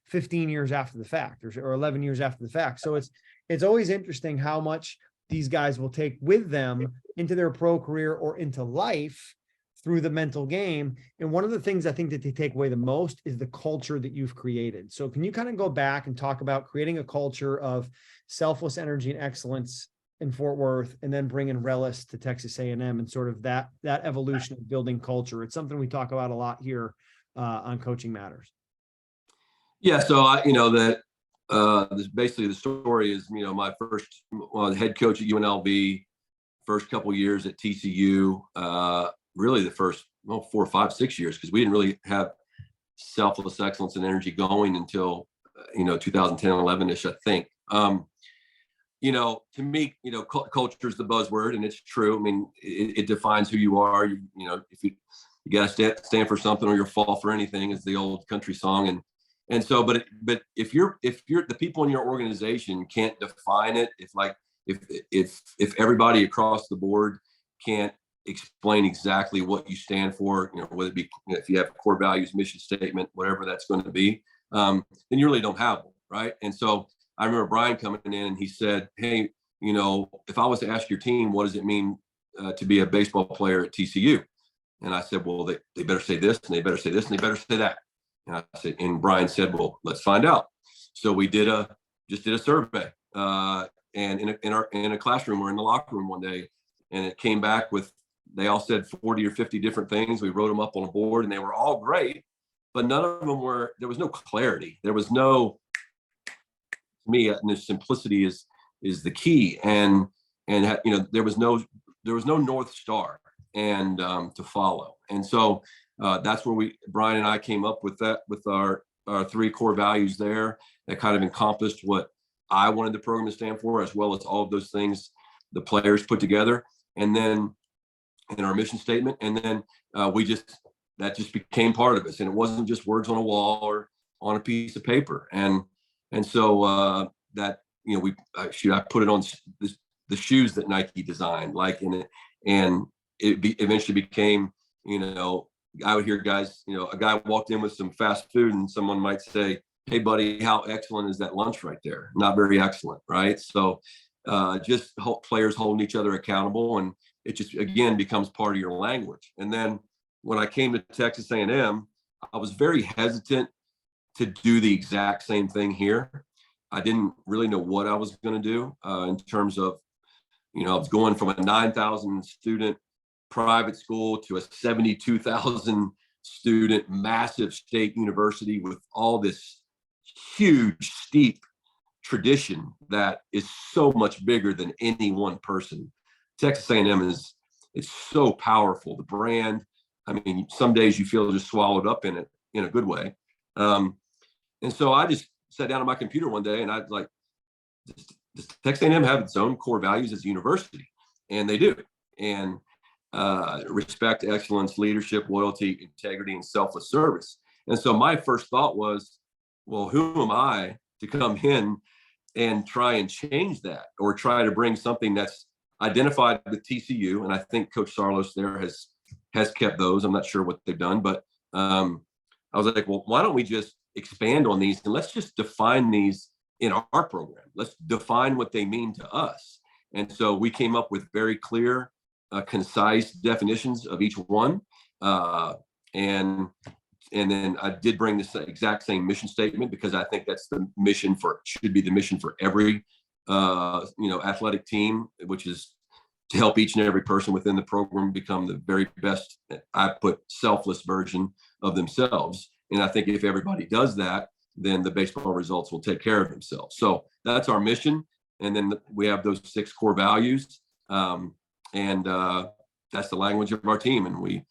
Speaker 1: 15 years after the fact or 11 years after the fact. So it's always interesting how much these guys will take with them into their pro career or into life through the mental game. And one of the things I think that they take away the most is the culture that you've created. So can you kind of go back and talk about creating a culture of selfless energy and excellence in Fort Worth, and then bringing Relis to Texas A&M and sort of that evolution of building culture? It's something we talk about a lot here on Coaching Matters.
Speaker 2: Yeah. So basically the story is, my first head coach at UNLV, first couple years at TCU, really the first 4, 5, 6 years, because we didn't really have selfless excellence and energy going until 2010, 11ish, I think. To me, culture is the buzzword, and it's true. I mean, it defines who you are. If you got to stand for something or you'll fall for anything, is the old country song. And so, but if the people in your organization can't define it, if everybody across the board can't explain exactly what you stand for, whether it be, if you have core values, mission statement, whatever that's going to be, then you really don't have them, right? And so I remember Brian coming in and he said, hey, if I was to ask your team, what does it mean to be a baseball player at TCU? And I said, well, they better say this, and they better say this, and they better say that. And Brian said, well, let's find out. So we did a survey, and in a classroom or in the locker room one day, and it came back with, they all said 40 or 50 different things. We wrote them up on a board, and they were all great, but none of them there was no clarity. There was no, to me, and the simplicity is the key. And there was no North Star and to follow. And so that's where Brian and I came up with that, with our 3 core values there that kind of encompassed what I wanted the program to stand for, as well as all of those things the players put together. And then in our mission statement, and then that just became part of us. And it wasn't just words on a wall or on a piece of paper. And so that, I put it on the shoes that Nike designed, and it eventually became, I would hear guys, a guy walked in with some fast food, and someone might say, hey buddy, how excellent is that lunch right there? Not very excellent, right? So just players holding each other accountable, and it just, again, becomes part of your language. And then when I came to Texas A&M, I was very hesitant to do the exact same thing here. I didn't really know what I was going to do in terms of, I was going from a 9,000 student private school to a 72,000 student massive state university with all this huge, steep tradition that is so much bigger than any one person. Texas A&M it's so powerful. The brand, I mean, some days you feel just swallowed up in it in a good way. And so I just sat down on my computer one day, and I was like, does Texas A&M have its own core values as a university? And they do. And respect, excellence, leadership, loyalty, integrity, and selfless service. And so my first thought was, well, who am I to come in and try and change that, or try to bring something that's identified with TCU? And I think Coach Sarlos there has kept those. I'm not sure what they've done, but I was like, well, why don't we just expand on these, and let's just define these in our program. Let's define what they mean to us. And so we came up with very clear, concise definitions of each one. and then I did bring this exact same mission statement, because I think that's should be the mission for every athletic team, which is to help each and every person within the program become the very best, I put, selfless version of themselves. And I think if everybody does that, then the baseball results will take care of themselves. So that's our mission. And then we have those 6 core values. And that's the language of our team. And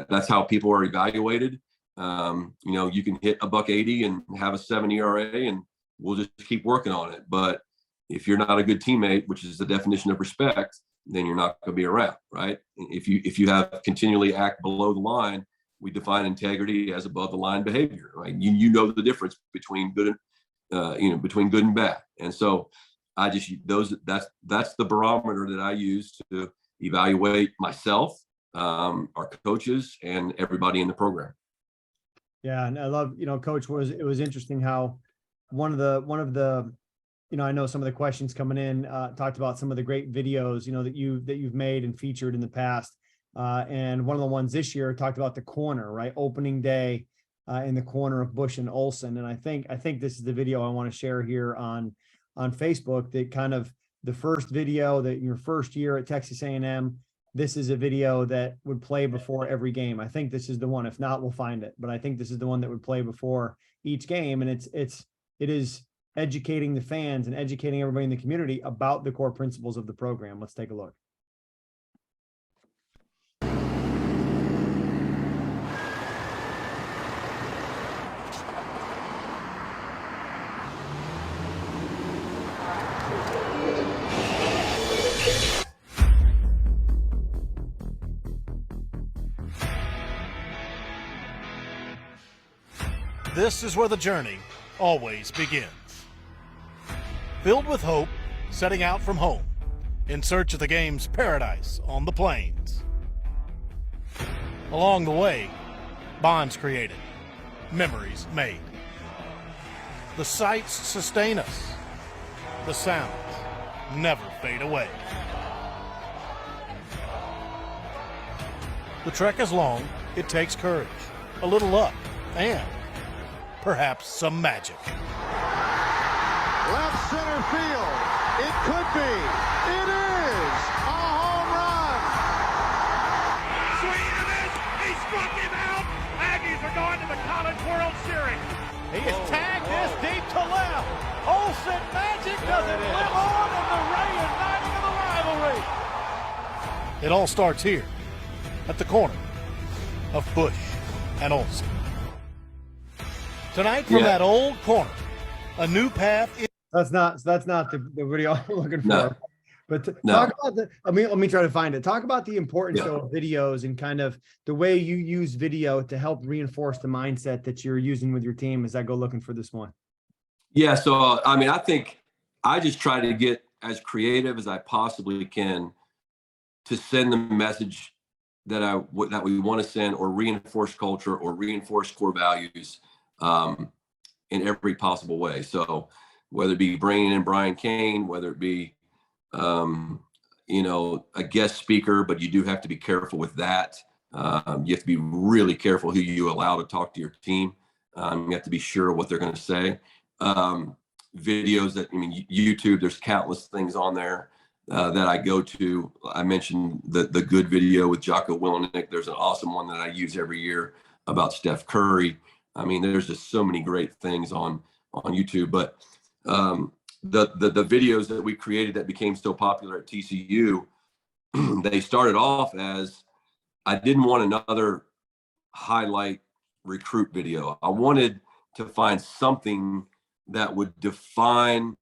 Speaker 2: that's how people are evaluated. You can hit $180 and have a 7 ERA, and we'll just keep working on it. But if you're not a good teammate, which is the definition of respect, then you're not going to be around, right? If you have continually act below the line, we define integrity as above the line behavior, right? You know the difference between good and between good and bad. And so that's the barometer that I use to evaluate myself, our coaches, and everybody in the program.
Speaker 1: Yeah, and I love, Coach, it was interesting how one of the I know some of the questions coming in talked about some of the great videos, that you've made and featured in the past. And one of the ones this year talked about the corner, right? Opening day in the corner of Bush and Olsen. And I think this is the video I want to share here on Facebook, that kind of the first video that your first year at Texas A&M, this is a video that would play before every game. I think this is the one. If not, we'll find it. But I think this is the one that would play before each game. And it is educating the fans and educating everybody in the community about the core principles of the program. Let's take a look.
Speaker 3: This is where the journey always begins. Filled with hope, setting out from home, in search of the game's paradise on the plains. Along the way, bonds created, memories made. The sights sustain us. The sounds never fade away. The trek is long, it takes courage, a little luck, and perhaps some magic.
Speaker 4: Left center field. It could be. It is a home run.
Speaker 5: Swing and miss. He struck him out. Aggies are going to the College World Series.
Speaker 3: He is tagged this deep to left. Olsen magic doesn't live on, and the reuniting of the rivalry. It all starts here at the corner of Bush and Olsen. Tonight from that old corner, a new path.
Speaker 1: That's not the video I'm looking for.
Speaker 2: No.
Speaker 1: But talk about let me try to find it. Talk about the importance of videos and kind of the way you use video to help reinforce the mindset that you're using with your team as I go looking for this one. Yeah.
Speaker 2: So, I think I just try to get as creative as I possibly can to send the message that we want to send, or reinforce culture, or reinforce core values in every possible way. So whether it be bringing in Brian Cain, whether it be, a guest speaker, but you do have to be careful with that. You have to be really careful who you allow to talk to your team. You have to be sure what they're going to say. Videos YouTube, there's countless things on there that I go to. I mentioned the good video with Jocko Willenick. There's an awesome one that I use every year about Steph Curry. There's just so many great things on YouTube, but the videos that we created that became so popular at TCU, they started off as, I didn't want another highlight recruit video. I wanted to find something that would define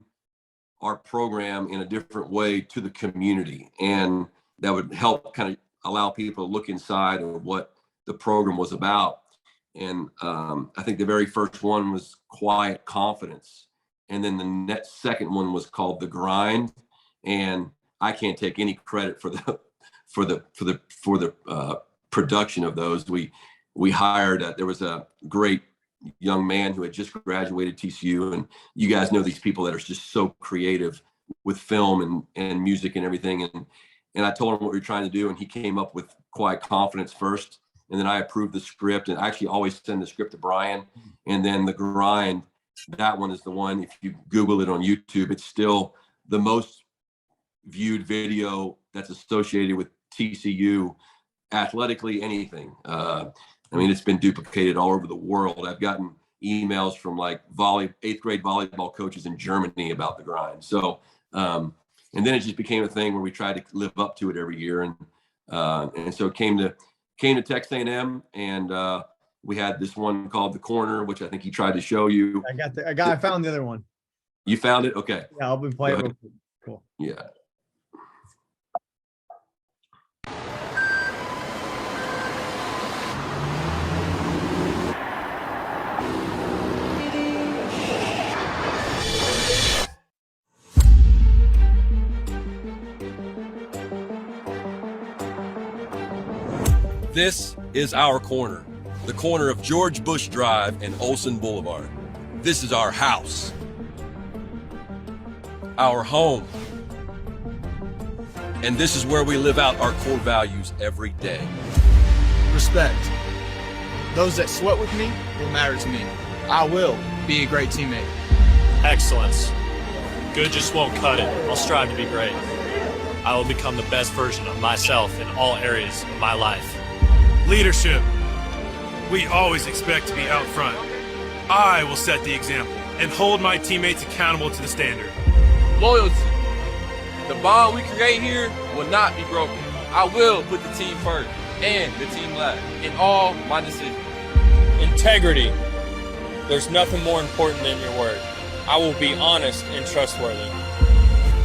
Speaker 2: our program in a different way to the community, and that would help kind of allow people to look inside of what the program was about. And I think the very first one was Quiet Confidence. And then the second one was called The Grind. And I can't take any credit for the production of those. We hired, there was a great young man who had just graduated TCU. And you guys know these people that are just so creative with film and music and everything. And I told him what we were trying to do. And he came up with Quiet Confidence first. and then I approve the script, and I actually always send the script to Brian. And then the grind, that one is the one, if you Google it on YouTube, it's still the most viewed video that's associated with TCU athletically, anything. I mean, it's been duplicated all over the world. I've gotten emails from like 8th grade volleyball coaches in Germany about the grind. So, and then it just became a thing where we tried to live up to it every year. And so it came to Texas A&M, and we had this one called The Corner, which I think he tried to show you.
Speaker 1: I found the other one.
Speaker 2: You found it? Okay.
Speaker 1: Yeah, I'll be playing real quick. Cool.
Speaker 2: Yeah. This is our corner, the corner of George Bush Drive and Olson Boulevard. This is our house, our home, and this is where we live out our core values every day.
Speaker 6: Respect. Those that sweat with me will matter to me. I will be a great teammate.
Speaker 7: Excellence. Good just won't cut it. I'll strive to be great. I will become the best version of myself in all areas of my life.
Speaker 5: Leadership. We always expect to be out front. I will set the example and hold my teammates accountable to the standard.
Speaker 8: Loyalty. The bond we create here will not be broken. I will put the team first and the team last in all my decisions.
Speaker 9: Integrity. There's nothing more important than your word. I will be honest and trustworthy.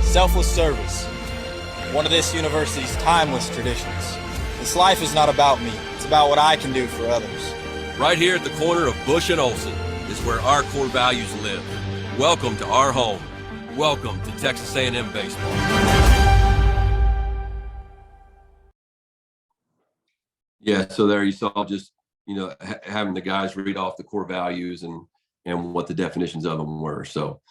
Speaker 10: Selfless service. One of this university's timeless traditions. This life is not about me. It's about what I can do for others.
Speaker 2: Right here at the corner of Bush and Olson is where our core values live. Welcome to our home. Welcome to Texas A&M baseball. Yeah, so there you saw just, having the guys read off the core values and what the definitions of them were. So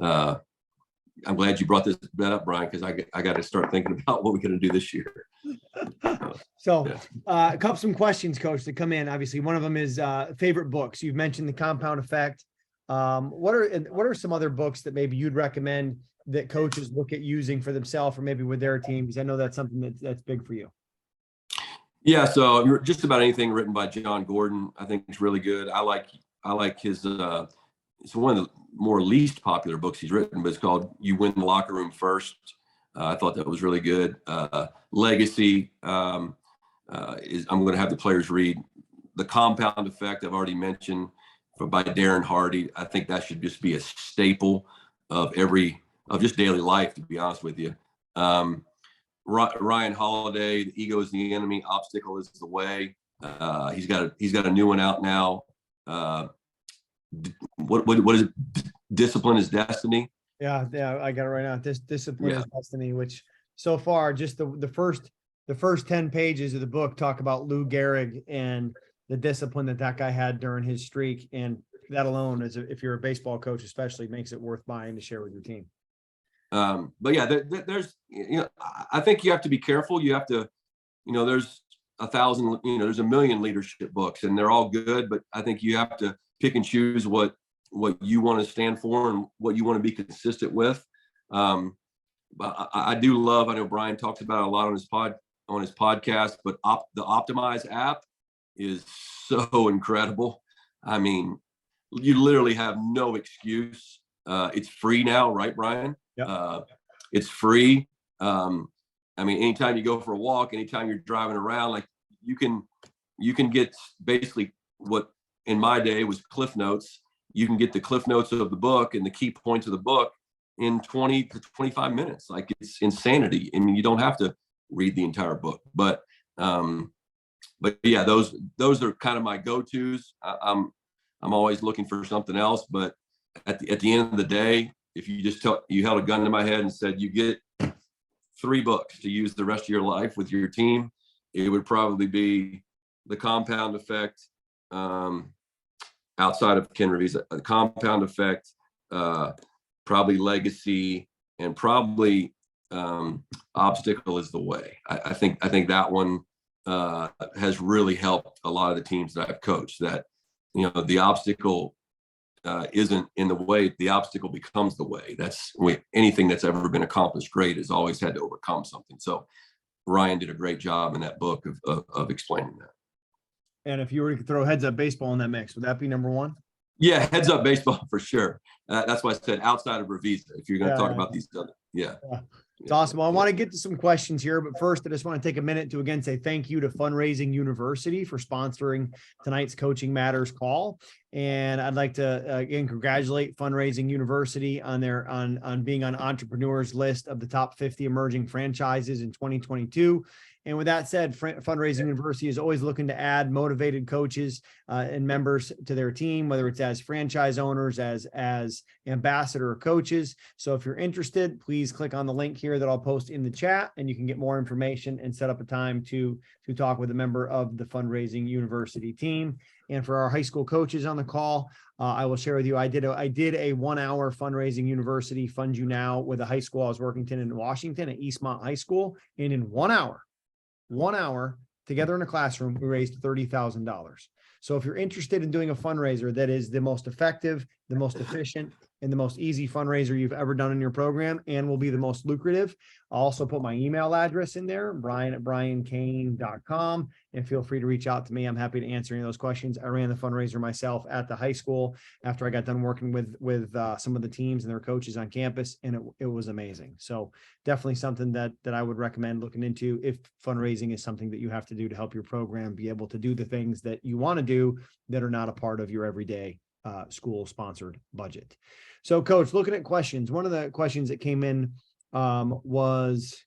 Speaker 2: I'm glad you brought that up, Brian, because I got to start thinking about what we're going to do this year.
Speaker 1: So some questions, Coach, that come in. Obviously, one of them is favorite books. You've mentioned The Compound Effect. What are some other books that maybe you'd recommend that coaches look at using for themselves or maybe with their team? Because I know that's something that's big for you.
Speaker 2: Yeah, so just about anything written by John Gordon, I think it's really good. I like his. It's one of the more least popular books he's written, but it's called "You Win the Locker Room First." I thought that was really good. Legacy I'm going to have the players read. The Compound Effect I've already mentioned by Darren Hardy. I think that should just be a staple of just daily life, to be honest with you. Ryan Holiday, The Ego is the Enemy, Obstacle is the Way. He's got a new one out now. What is it? Discipline is Destiny.
Speaker 1: Yeah, I got it right now. Discipline is Destiny, which so far just the first 10 pages of the book talk about Lou Gehrig and the discipline that guy had during his streak, and that alone, if you're a baseball coach, especially, makes it worth buying to share with your team.
Speaker 2: But yeah, there's I think you have to be careful. You have to, there's 1,000, there's a million leadership books, and they're all good. But I think you have to pick and choose what you want to stand for and what you want to be consistent with. But I do love. I know Brian talks about it a lot on his podcast. But the Optimize app is so incredible. I mean, you literally have no excuse. It's free now, right, Brian?
Speaker 1: Yep.
Speaker 2: It's free. I mean, anytime you go for a walk, anytime you're driving around, like you can get basically what in my day was Cliff Notes. You can get the Cliff Notes of the book and the key points of the book in 20 to 25 minutes. Like, it's insanity. I mean, you don't have to read the entire book, but yeah, those are kind of my go-tos. I'm always looking for something else, but at the end of the day, if you held a gun to my head and said you get 3 books to use the rest of your life with your team, it would probably be The Compound Effect, outside of Ken Reeves, The Compound Effect, probably Legacy, and probably Obstacle is the Way. I think that one has really helped a lot of the teams that I've coached. That, the obstacle isn't in the way, the obstacle becomes the way. Anything that's ever been accomplished great has always had to overcome something. So Ryan did a great job in that book of explaining that.
Speaker 1: And if you were to throw heads up baseball in that mix, would that be number one?
Speaker 2: Yeah, heads up baseball for sure. That's why I said outside of Revisa, if you're going to talk about these other,
Speaker 1: It's awesome. Well, I want to get to some questions here, but first I just want to take a minute to again say thank you to Fundraising University for sponsoring tonight's Coaching Matters call. And I'd like to again congratulate Fundraising University on their on being on Entrepreneur's list of the top 50 emerging franchises in 2022. And with that said, Fundraising University is always looking to add motivated coaches and members to their team, whether it's as franchise owners, as ambassador coaches. So if you're interested, please click on the link here that I'll post in the chat, and you can get more information and set up a time to talk with a member of the Fundraising University team. And for our high school coaches on the call, I will share with you, I did a 1 hour Fundraising University Fund You Now with a high school I was working in Washington at Eastmont High School. And in 1 hour together in a classroom, we raised $30,000. So if you're interested in doing a fundraiser that is the most effective, the most efficient, and the most easy fundraiser you've ever done in your program and will be the most lucrative, I'll also put my email address in there, brian@briancain.com, and feel free to reach out to me. I'm happy to answer any of those questions. I ran the fundraiser myself at the high school after I got done working with some of the teams and their coaches on campus, and it was amazing. So definitely something that I would recommend looking into if fundraising is something that you have to do to help your program be able to do the things that you want to do that are not a part of your everyday school sponsored budget. So Coach, looking at questions, one of the questions that came in was,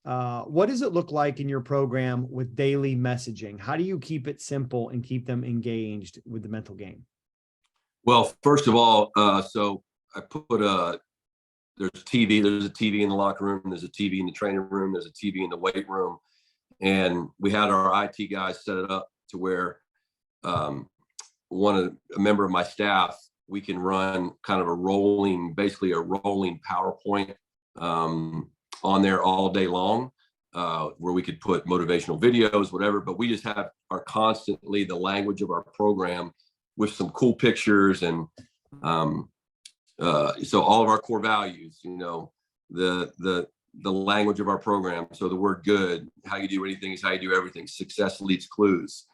Speaker 1: what does it look like in your program with daily messaging? How do you keep it simple and keep them engaged with the mental game?
Speaker 2: Well, first of all, so I put there's a TV in the locker room, there's a TV in the training room, there's a TV in the weight room. And we had our IT guys set it up to where a member of my staff, we can run kind of basically a rolling PowerPoint on there all day long, where we could put motivational videos, whatever, but we just are constantly the language of our program with some cool pictures. And so all of our core values, the language of our program. So the word good, how you do anything is how you do everything. Success leaves clues.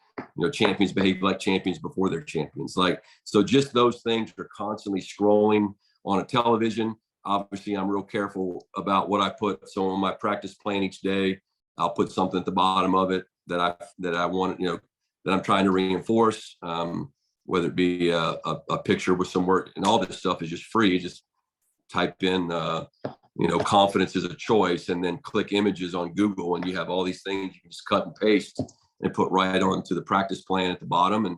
Speaker 2: Champions behave like champions before they're champions. So just those things are constantly scrolling on a television. Obviously, I'm real careful about what I put. So on my practice plan each day, I'll put something at the bottom of it that I want, that I'm trying to reinforce, whether it be a picture with some work, and all this stuff is just free. You just type in, confidence is a choice, and then click images on Google, and you have all these things you can just cut and paste and put right onto the practice plan at the bottom. And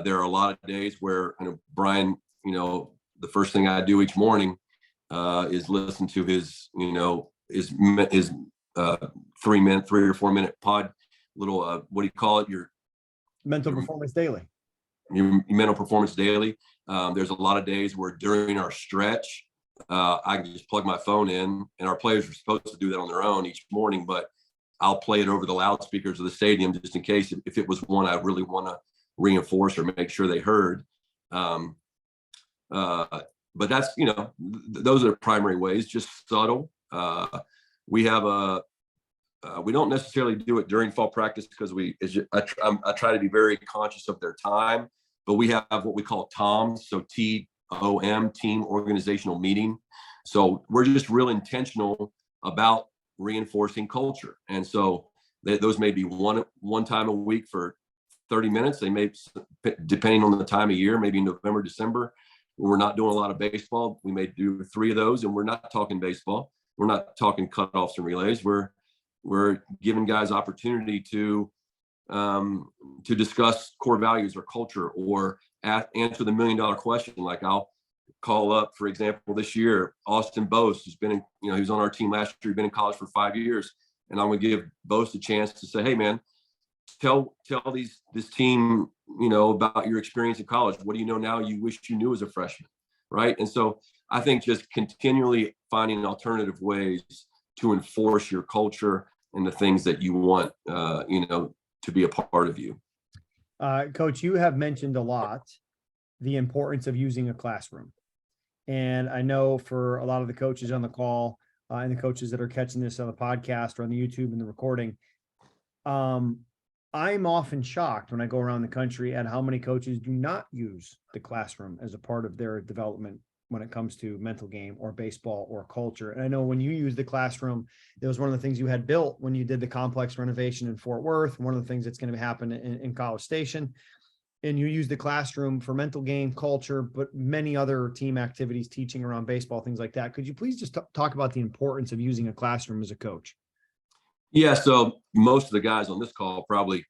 Speaker 2: there are a lot of days where, Brian, the first thing I do each morning is listen to his 3 or 4 minute pod, little, what do you call it? Your
Speaker 1: mental performance daily.
Speaker 2: Your mental performance daily. There's a lot of days where during our stretch, I can just plug my phone in, and our players are supposed to do that on their own each morning, but I'll play it over the loudspeakers of the stadium just in case if it was one I really want to reinforce or make sure they heard. But that's, those are the primary ways, just subtle. We have we don't necessarily do it during fall practice because I try to be very conscious of their time, but we have what we call TOMs. So TOM, team organizational meeting. So we're just real intentional about reinforcing culture. And so those may be one time a week for 30 minutes. They may, depending on the time of year, maybe November, December, when we're not doing a lot of baseball, we may do 3 of those, and we're not talking baseball. We're not talking cutoffs and relays. We're giving guys opportunity to discuss core values or culture, or answer the $1 million question. Like I'll call up, for example, this year, Austin Bose, who's been he was on our team last year, been in college for 5 years. And I'm going to give Bose a chance to say, hey man, tell this team, about your experience in college. What do you know now you wish you knew as a freshman? Right. And so I think just continually finding alternative ways to enforce your culture and the things that you want, to be a part of you.
Speaker 1: Coach, you have mentioned a lot the importance of using a classroom. And I know for a lot of the coaches on the call and the coaches that are catching this on the podcast or on the YouTube and the recording, I'm often shocked when I go around the country at how many coaches do not use the classroom as a part of their development when it comes to mental game or baseball or culture. And I know when you use the classroom, it was one of the things you had built when you did the complex renovation in Fort Worth, one of the things that's going to happen in College Station. And you use the classroom for mental game, culture, but many other team activities, teaching around baseball, things like that. Could you please just talk about the importance of using a classroom as a coach?
Speaker 2: Yeah. So most of the guys on this call, probably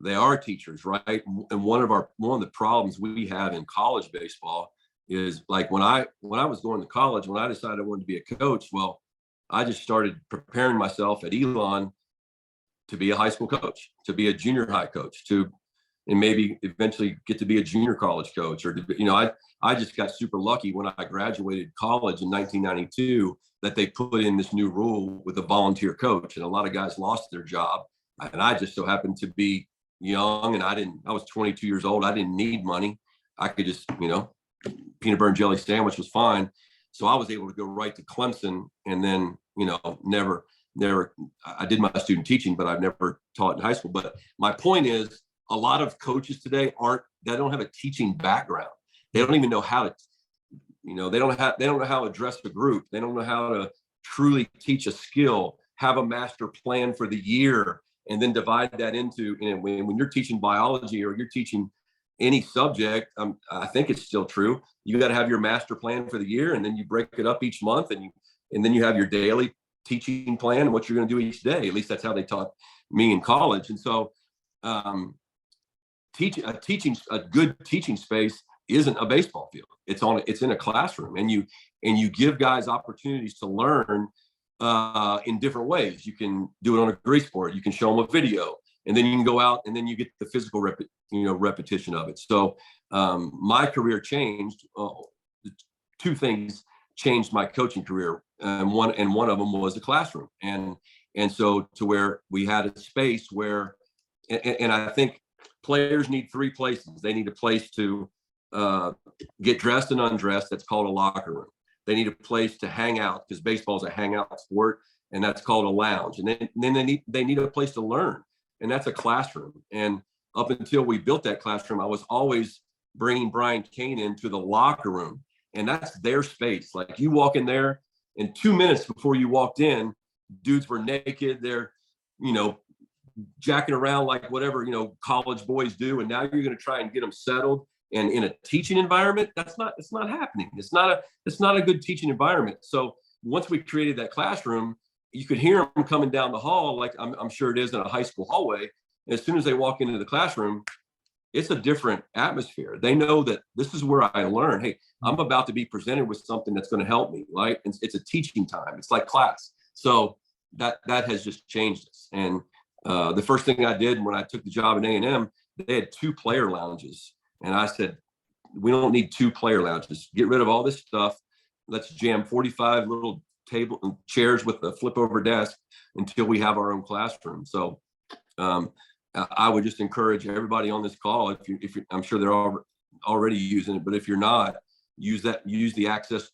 Speaker 2: they are teachers, right? And one of the problems we have in college baseball is, like, when I was going to college, when I decided I wanted to be a coach, well, I just started preparing myself at Elon to be a high school coach, to be a junior high coach, and maybe eventually get to be a junior college coach, or I just got super lucky when I graduated college in 1992 that they put in this new rule with a volunteer coach, and a lot of guys lost their job, and I just so happened to be young, and I was 22 years old. I didn't need money. I could just, peanut butter and jelly sandwich was fine. So I was able to go right to Clemson, and then, never, I did my student teaching, but I've never taught in high school. But my point is, a lot of coaches today they don't have a teaching background. They don't even know how to, they don't know how to address a group. They don't know how to truly teach a skill, have a master plan for the year, and then divide that into, when you're teaching biology or you're teaching any subject, I think it's still true. You got to have your master plan for the year, and then you break it up each month, and then you have your daily teaching plan and what you're going to do each day. At least that's how they taught me in college. And so, a good teaching space isn't a baseball field. It's in a classroom, and you give guys opportunities to learn in different ways. You can do it on a grease board. You can show them a video, and then you can go out and then you get the physical repetition of it. So my career changed. Two things changed my coaching career, and one of them was the classroom, and so to where we had a space where, and I think players need three places. They need a place to get dressed and undressed. That's called a locker room. They need a place to hang out, because baseball is a hangout sport, and that's called a lounge. And then they need a place to learn, and that's a classroom. And up until we built that classroom, I was always bringing Brian Cain into the locker room, and that's their space. Like, you walk in there, and 2 minutes before you walked in, dudes were naked. They're, jacking around like whatever, college boys do. And now you're going to try and get them settled. And in a teaching environment, it's not happening. It's not a good teaching environment. So once we created that classroom, you could hear them coming down the hall, like I'm sure it is in a high school hallway. And as soon as they walk into the classroom, it's a different atmosphere. They know that this is where I learn. Hey, I'm about to be presented with something that's going to help me, right? And it's a teaching time. It's like class. So that has just changed us. And the first thing I did when I took the job at A&M, they had 2 player lounges. And I said, we don't need 2 player lounges. Get rid of all this stuff. Let's jam 45 little table and chairs with a flip over desk until we have our own classroom. So I would just encourage everybody on this call, if you I'm sure they're already using it, but if you're not, use the access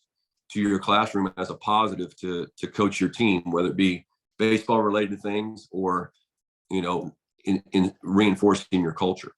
Speaker 2: to your classroom as a positive to coach your team, whether it be baseball related things or, in reinforcing your culture.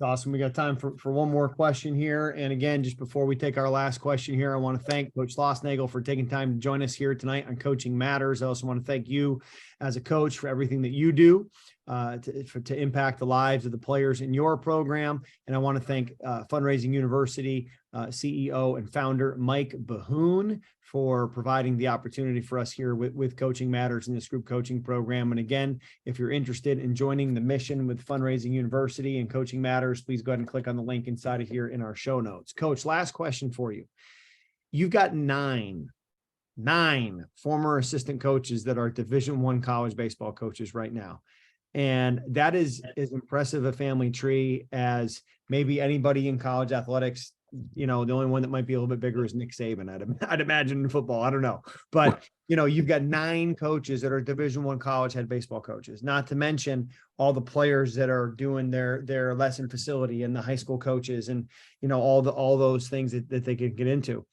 Speaker 1: Awesome. We got time for one more question here. And again, just before we take our last question here, I want to thank Coach Schlossnagle for taking time to join us here tonight on Coaching Matters. I also want to thank you as a coach for everything that you do to impact the lives of the players in your program. And I want to thank Fundraising University CEO and founder Mike Bahoon for providing the opportunity for us here with Coaching Matters in this group coaching program. And again, if you're interested in joining the mission with Fundraising University and Coaching Matters, please go ahead and click on the link inside of here in our show notes. Coach, last question for you. You've got nine former assistant coaches that are Division I college baseball coaches right now. And that is as impressive a family tree as maybe anybody in college athletics the only one that might be a little bit bigger is Nick Saban. I'd imagine in football. I don't know, but you've got 9 coaches that are Division I college head baseball coaches, not to mention all the players that are doing their lesson facility and the high school coaches and, all those things that they could get into.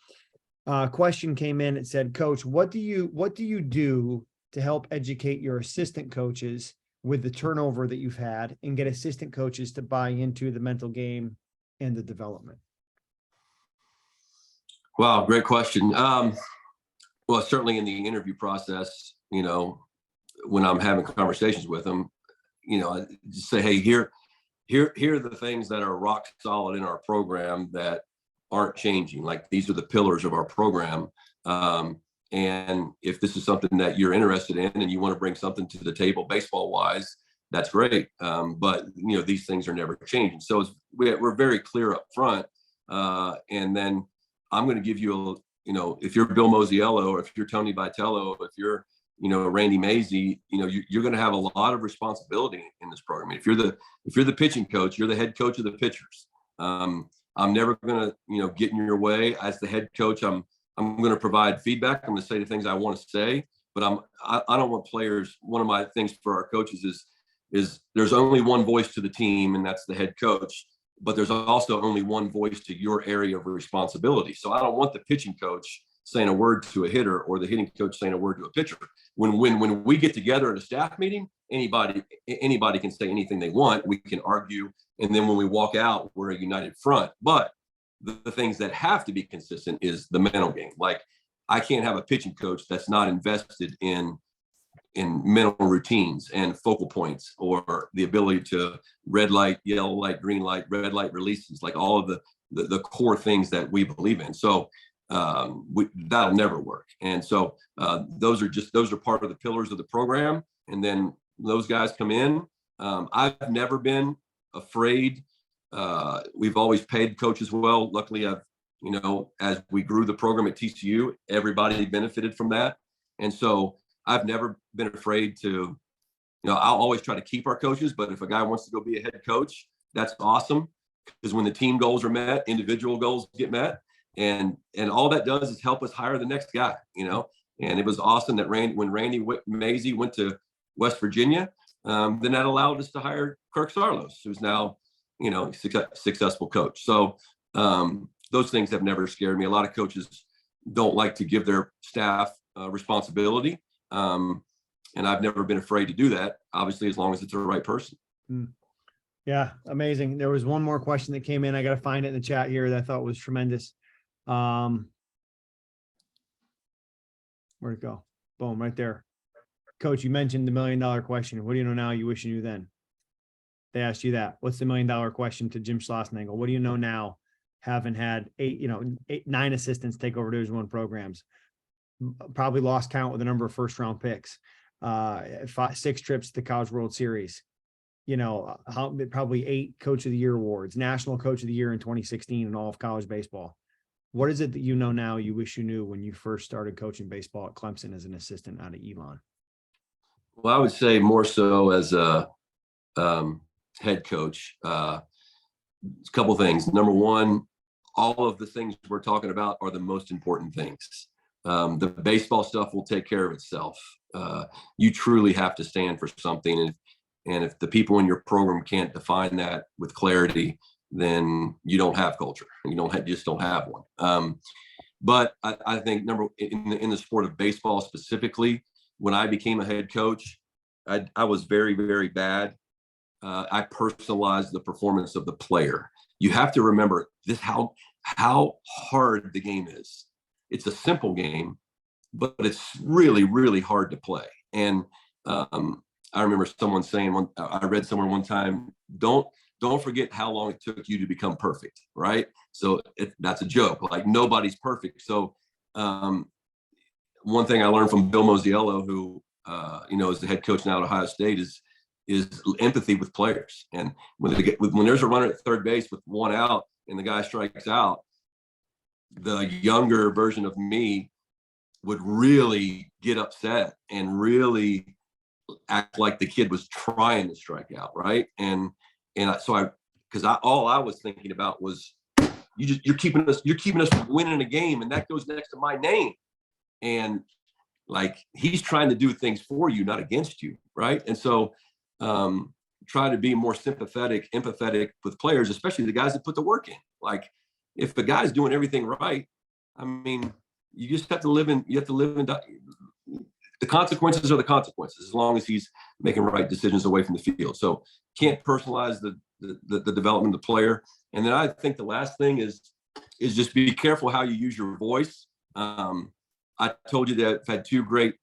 Speaker 1: Question came in. It said, Coach, what do you do to help educate your assistant coaches with the turnover that you've had and get assistant coaches to buy into the mental game and the development?
Speaker 2: Wow, great question. Well, certainly in the interview process, when I'm having conversations with them, I just say, hey, here are the things that are rock solid in our program that aren't changing. Like, these are the pillars of our program. And if this is something that you're interested in and you want to bring something to the table baseball wise, that's great. But these things are never changing. So we're very clear up front. And then I'm going to give you if you're Bill Mosiello, or if you're Tony Vitello, if you're, Randy Mazey, you're going to have a lot of responsibility in this program. If you're the pitching coach, you're the head coach of the pitchers. I'm never going to, get in your way as the head coach. I'm going to provide feedback. I'm going to say the things I want to say, but I don't want players. One of my things for our coaches is there's only one voice to the team, and that's the head coach. But there's also only one voice to your area of responsibility. So I don't want the pitching coach saying a word to a hitter or the hitting coach saying a word to a pitcher. When we get together at a staff meeting, anybody can say anything they want. We can argue. And then when we walk out, we're a united front. But the things that have to be consistent is the mental game. Like, I can't have a pitching coach that's not invested in mental routines and focal points, or the ability to red light, yellow light, green light, red light releases, like all of the core things that we believe in. So that'll never work. And so those are part of the pillars of the program. And then those guys come in. I've never been afraid. We've always paid coaches well. Luckily, as we grew the program at TCU, everybody benefited from that. And so I've never been afraid to, I'll always try to keep our coaches, but if a guy wants to go be a head coach, that's awesome. Because when the team goals are met, individual goals get met. And all that does is help us hire the next guy, and it was awesome that when Randy Mazey went to West Virginia, then that allowed us to hire Kirk Sarlos, who's now, successful coach. So those things have never scared me. A lot of coaches don't like to give their staff responsibility. And I've never been afraid to do that, obviously, as long as it's the right person.
Speaker 1: Yeah. Amazing. There was one more question that came in. I got to find it in the chat here that I thought was tremendous. Where'd it go? Boom, right there. Coach, you mentioned the $1 million question. What do you know now you wish you knew then? They asked you that. What's the $1 million question to Jim Schlossnagle? What do you know now, having had 9 assistants take over Division I programs? Probably lost count with the number of first round picks, 6 trips to the College World Series, probably 8 Coach of the Year awards, National Coach of the Year in 2016 in all of college baseball. What is it that you know now you wish you knew when you first started coaching baseball at Clemson as an assistant out of Elon?
Speaker 2: Well, I would say more so as a head coach. A couple of things. Number one, all of the things we're talking about are the most important things. The baseball stuff will take care of itself. You truly have to stand for something. And if the people in your program can't define that with clarity, then you don't have culture. You just don't have one. But I think in the sport of baseball specifically, when I became a head coach, I was very, very bad. I personalized the performance of the player. You have to remember this, how hard the game is. It's a simple game, but it's really, really hard to play. And I remember someone saying, I read somewhere one time, don't forget how long it took you to become perfect, right? So that's a joke. Like, nobody's perfect. So one thing I learned from Bill Mosiello, who is the head coach now at Ohio State, is empathy with players. And when there's a runner at third base with 1 out and the guy strikes out, the younger version of me would really get upset and really act like the kid was trying to strike out, right? All I was thinking about was you're keeping us from winning a game, and that goes next to my name. And like, he's trying to do things for you, not against you, right? And so try to be more empathetic with players, especially the guys that put the work in. Like, if the guy's doing everything right, I mean, you have to live in the consequences are the consequences, as long as he's making right decisions away from the field. So can't personalize the development of the player. And then I think the last thing is just be careful how you use your voice. I told you that I've had two great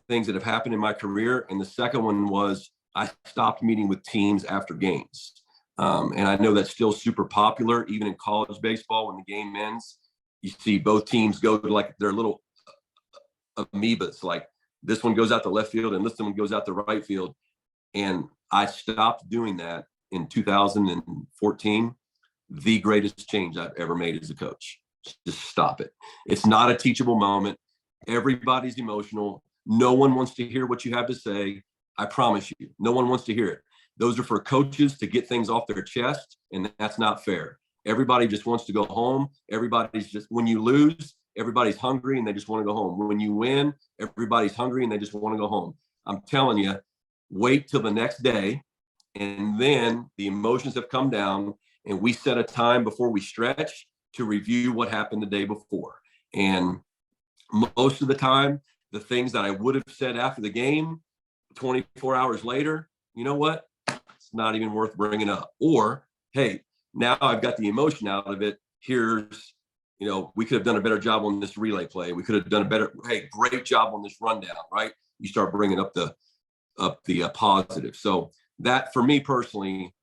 Speaker 2: things that have happened in my career. And the second one was I stopped meeting with teams after games. And I know that's still super popular, even in college baseball. When the game ends, you see both teams go to like their little amoebas, like this one goes out to left field and this one goes out to right field. And I stopped doing that in 2014. The greatest change I've ever made as a coach. Just stop it. It's not a teachable moment. Everybody's emotional. No one wants to hear what you have to say. I promise you, no one wants to hear it. Those are for coaches to get things off their chest, and that's not fair. Everybody just wants to go home. When you lose, everybody's hungry and they just want to go home. When you win, everybody's hungry and they just want to go home. I'm telling you, wait till the next day, and then the emotions have come down, and we set a time before we stretch to review what happened the day before. And most of the time, the things that I would have said after the game, 24 hours later, you know what? It's not even worth bringing up. Or, hey, now I've got the emotion out of it. Here's, we could have done a better job on this relay play. We could have done great job on this rundown, right? You start bringing up the positive. So that, for me personally,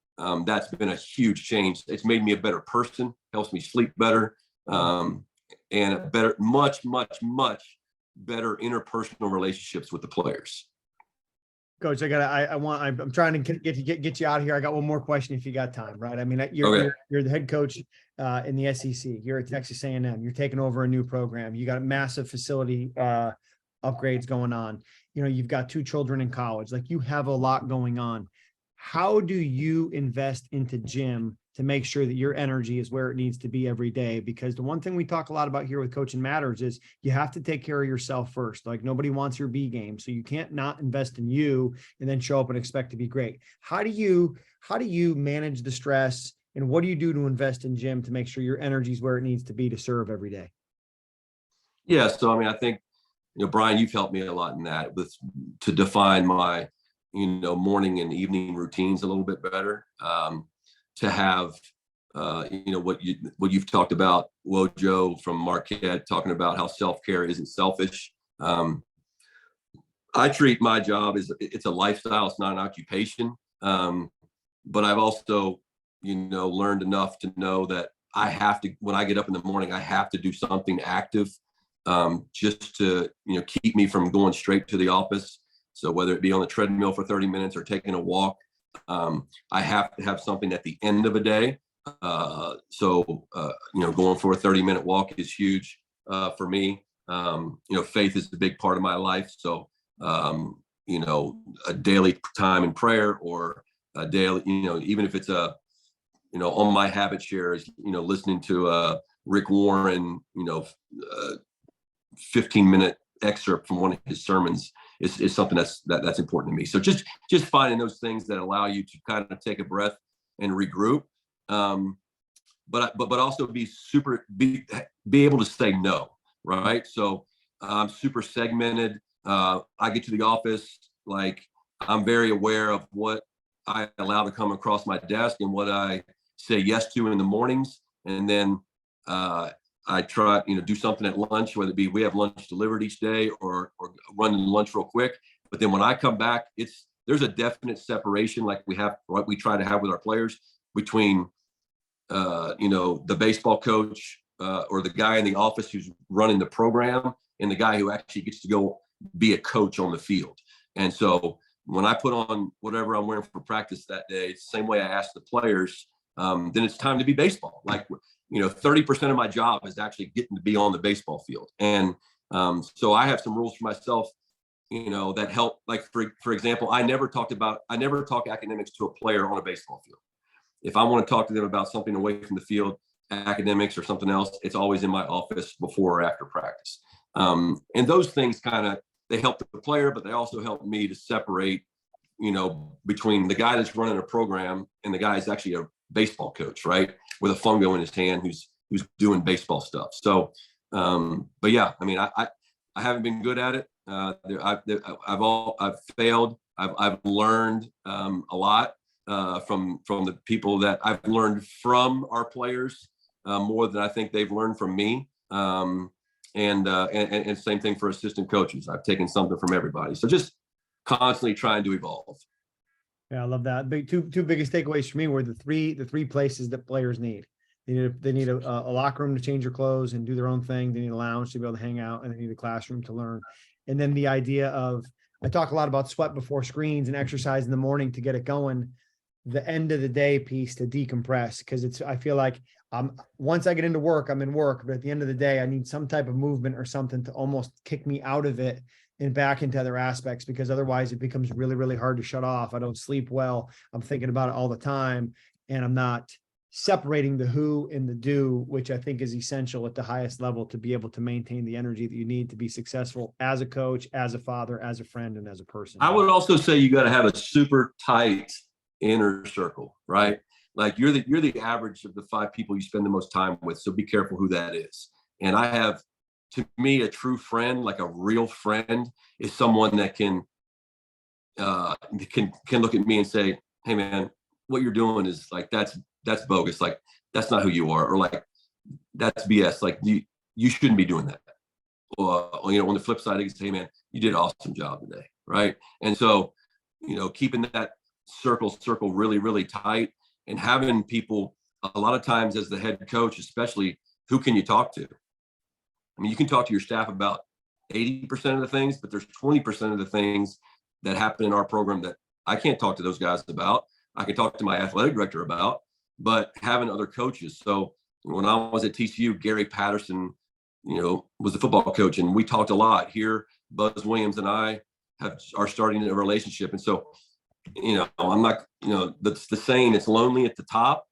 Speaker 2: that's been a huge change. It's made me a better person, helps me sleep better, and a better, much, much, much better interpersonal relationships with the players.
Speaker 1: Coach, I'm trying to get you out of here. I got one more question if you got time, right? I mean, you're the head coach in the SEC. You're at Texas A&M. You're taking over a new program. You got massive facility upgrades going on. You've got 2 children in college. Like, you have a lot going on. How do you invest into gym to make sure that your energy is where it needs to be every day? Because the one thing we talk a lot about here with Coaching Matters is you have to take care of yourself first. Like, nobody wants your B game. So you can't not invest in you and then show up and expect to be great. How do you manage the stress, and what do you do to invest in gym to make sure your energy is where it needs to be to serve every day?
Speaker 2: Yeah. So, I mean, I think, Brian, you've helped me a lot in that to define my, morning and evening routines a little bit better. To have, what you've talked about, Wojo from Marquette, talking about how self-care isn't selfish. I treat my job as it's a lifestyle. It's not an occupation. But I've also, learned enough to know that I have to, when I get up in the morning, I have to do something active, just to, keep me from going straight to the office. So whether it be on the treadmill for 30 minutes or taking a walk, I have to have something at the end of a day. So going for a 30-minute walk is huge for me. Faith is a big part of my life. So, a daily time in prayer, or a daily, even if it's on my habit share is, listening to Rick Warren, 15-minute excerpt from one of his sermons is something that's important to me. So just finding those things that allow you to kind of take a breath and regroup, but also be able to say no, right? So I'm super segmented. I get to the office, like, I'm very aware of what I allow to come across my desk and what I say yes to in the mornings, and then I try, do something at lunch, whether it be we have lunch delivered each day or run lunch real quick. But then when I come back, there's a definite separation, like we try to have with our players, between, the baseball coach or the guy in the office who's running the program and the guy who actually gets to go be a coach on the field. And so when I put on whatever I'm wearing for practice that day, it's the same way I ask the players, then it's time to be baseball. Like, 30% of my job is actually getting to be on the baseball field. And so I have some rules for myself, that help. Like, for example, I never talk academics to a player on a baseball field. If I want to talk to them about something away from the field, academics or something else, it's always in my office before or after practice. And those things they help the player, but they also help me to separate, between the guy that's running a program and the guy who's actually a baseball coach, right? With a fungo in his hand, who's doing baseball stuff. So, but yeah, I mean, I haven't been good at it. I've failed. I've learned a lot from the people that I've learned from our players, more than I think they've learned from me. And same thing for assistant coaches. I've taken something from everybody. So just constantly trying to evolve.
Speaker 1: Yeah, I love that. Two biggest takeaways for me were the three places that players need. They need a locker room to change their clothes and do their own thing. They need a lounge to be able to hang out, and they need a classroom to learn. And then the idea of, I talk a lot about sweat before screens and exercise in the morning to get it going. The end of the day piece to decompress, because I feel like once I get into work, I'm in work, but at the end of the day, I need some type of movement or something to almost kick me out of it and back into other aspects, because otherwise it becomes really, really hard to shut off. I don't sleep well. I'm thinking about it all the time, and I'm not separating the who and the do, which I think is essential at the highest level to be able to maintain the energy that you need to be successful as a coach, as a father, as a friend, and as a person.
Speaker 2: I would also say you got to have a super tight inner circle, right? Like you're the average of the 5 people you spend the most time with. So be careful who that is. And I have, to me, a true friend, like a real friend, is someone that can look at me and say, "Hey man, what you're doing is like, that's bogus. Like, that's not who you are." Or like, "That's BS. Like you shouldn't be doing that." Or, on the flip side, they can say, "Hey man, you did an awesome job today." Right. And so, keeping that circle really, really tight, and having people, a lot of times as the head coach, especially, who can you talk to? I mean, you can talk to your staff about 80% of the things, but there's 20% of the things that happen in our program that I can't talk to those guys about. I can talk to my athletic director about, but having other coaches. So when I was at TCU, Gary Patterson, was the football coach, and we talked a lot here. Buzz Williams and I are starting a relationship. And so, I'm not, the saying, it's lonely at the top,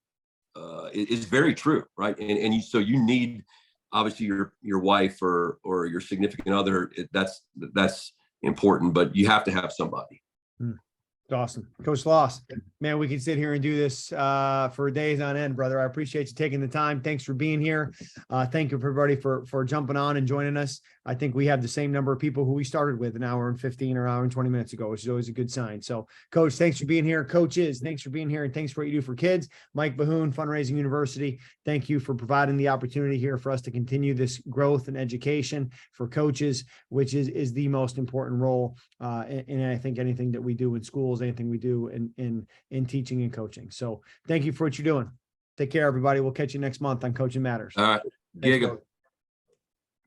Speaker 2: is very true. Right. And so you need, obviously, your wife or your significant other. That's important, but you have to have somebody.
Speaker 1: Awesome. Coach Schloss, man, we can sit here and do this for days on end, brother. I appreciate you taking the time. Thanks for being here. Thank you for everybody for jumping on and joining us. I think we have the same number of people who we started with an hour and 15 or hour and 20 minutes ago, which is always a good sign. So, Coach, thanks for being here. Coaches, thanks for being here, and thanks for what you do for kids. Mike Bahoon, Fundraising University, thank you for providing the opportunity here for us to continue this growth and education for coaches, which is the most important role. And I think anything that we do in schools, anything we do in teaching and coaching. So thank you for what you're doing. Take care, everybody. We'll catch you next month on Coaching Matters.
Speaker 2: All right.
Speaker 1: Thanks,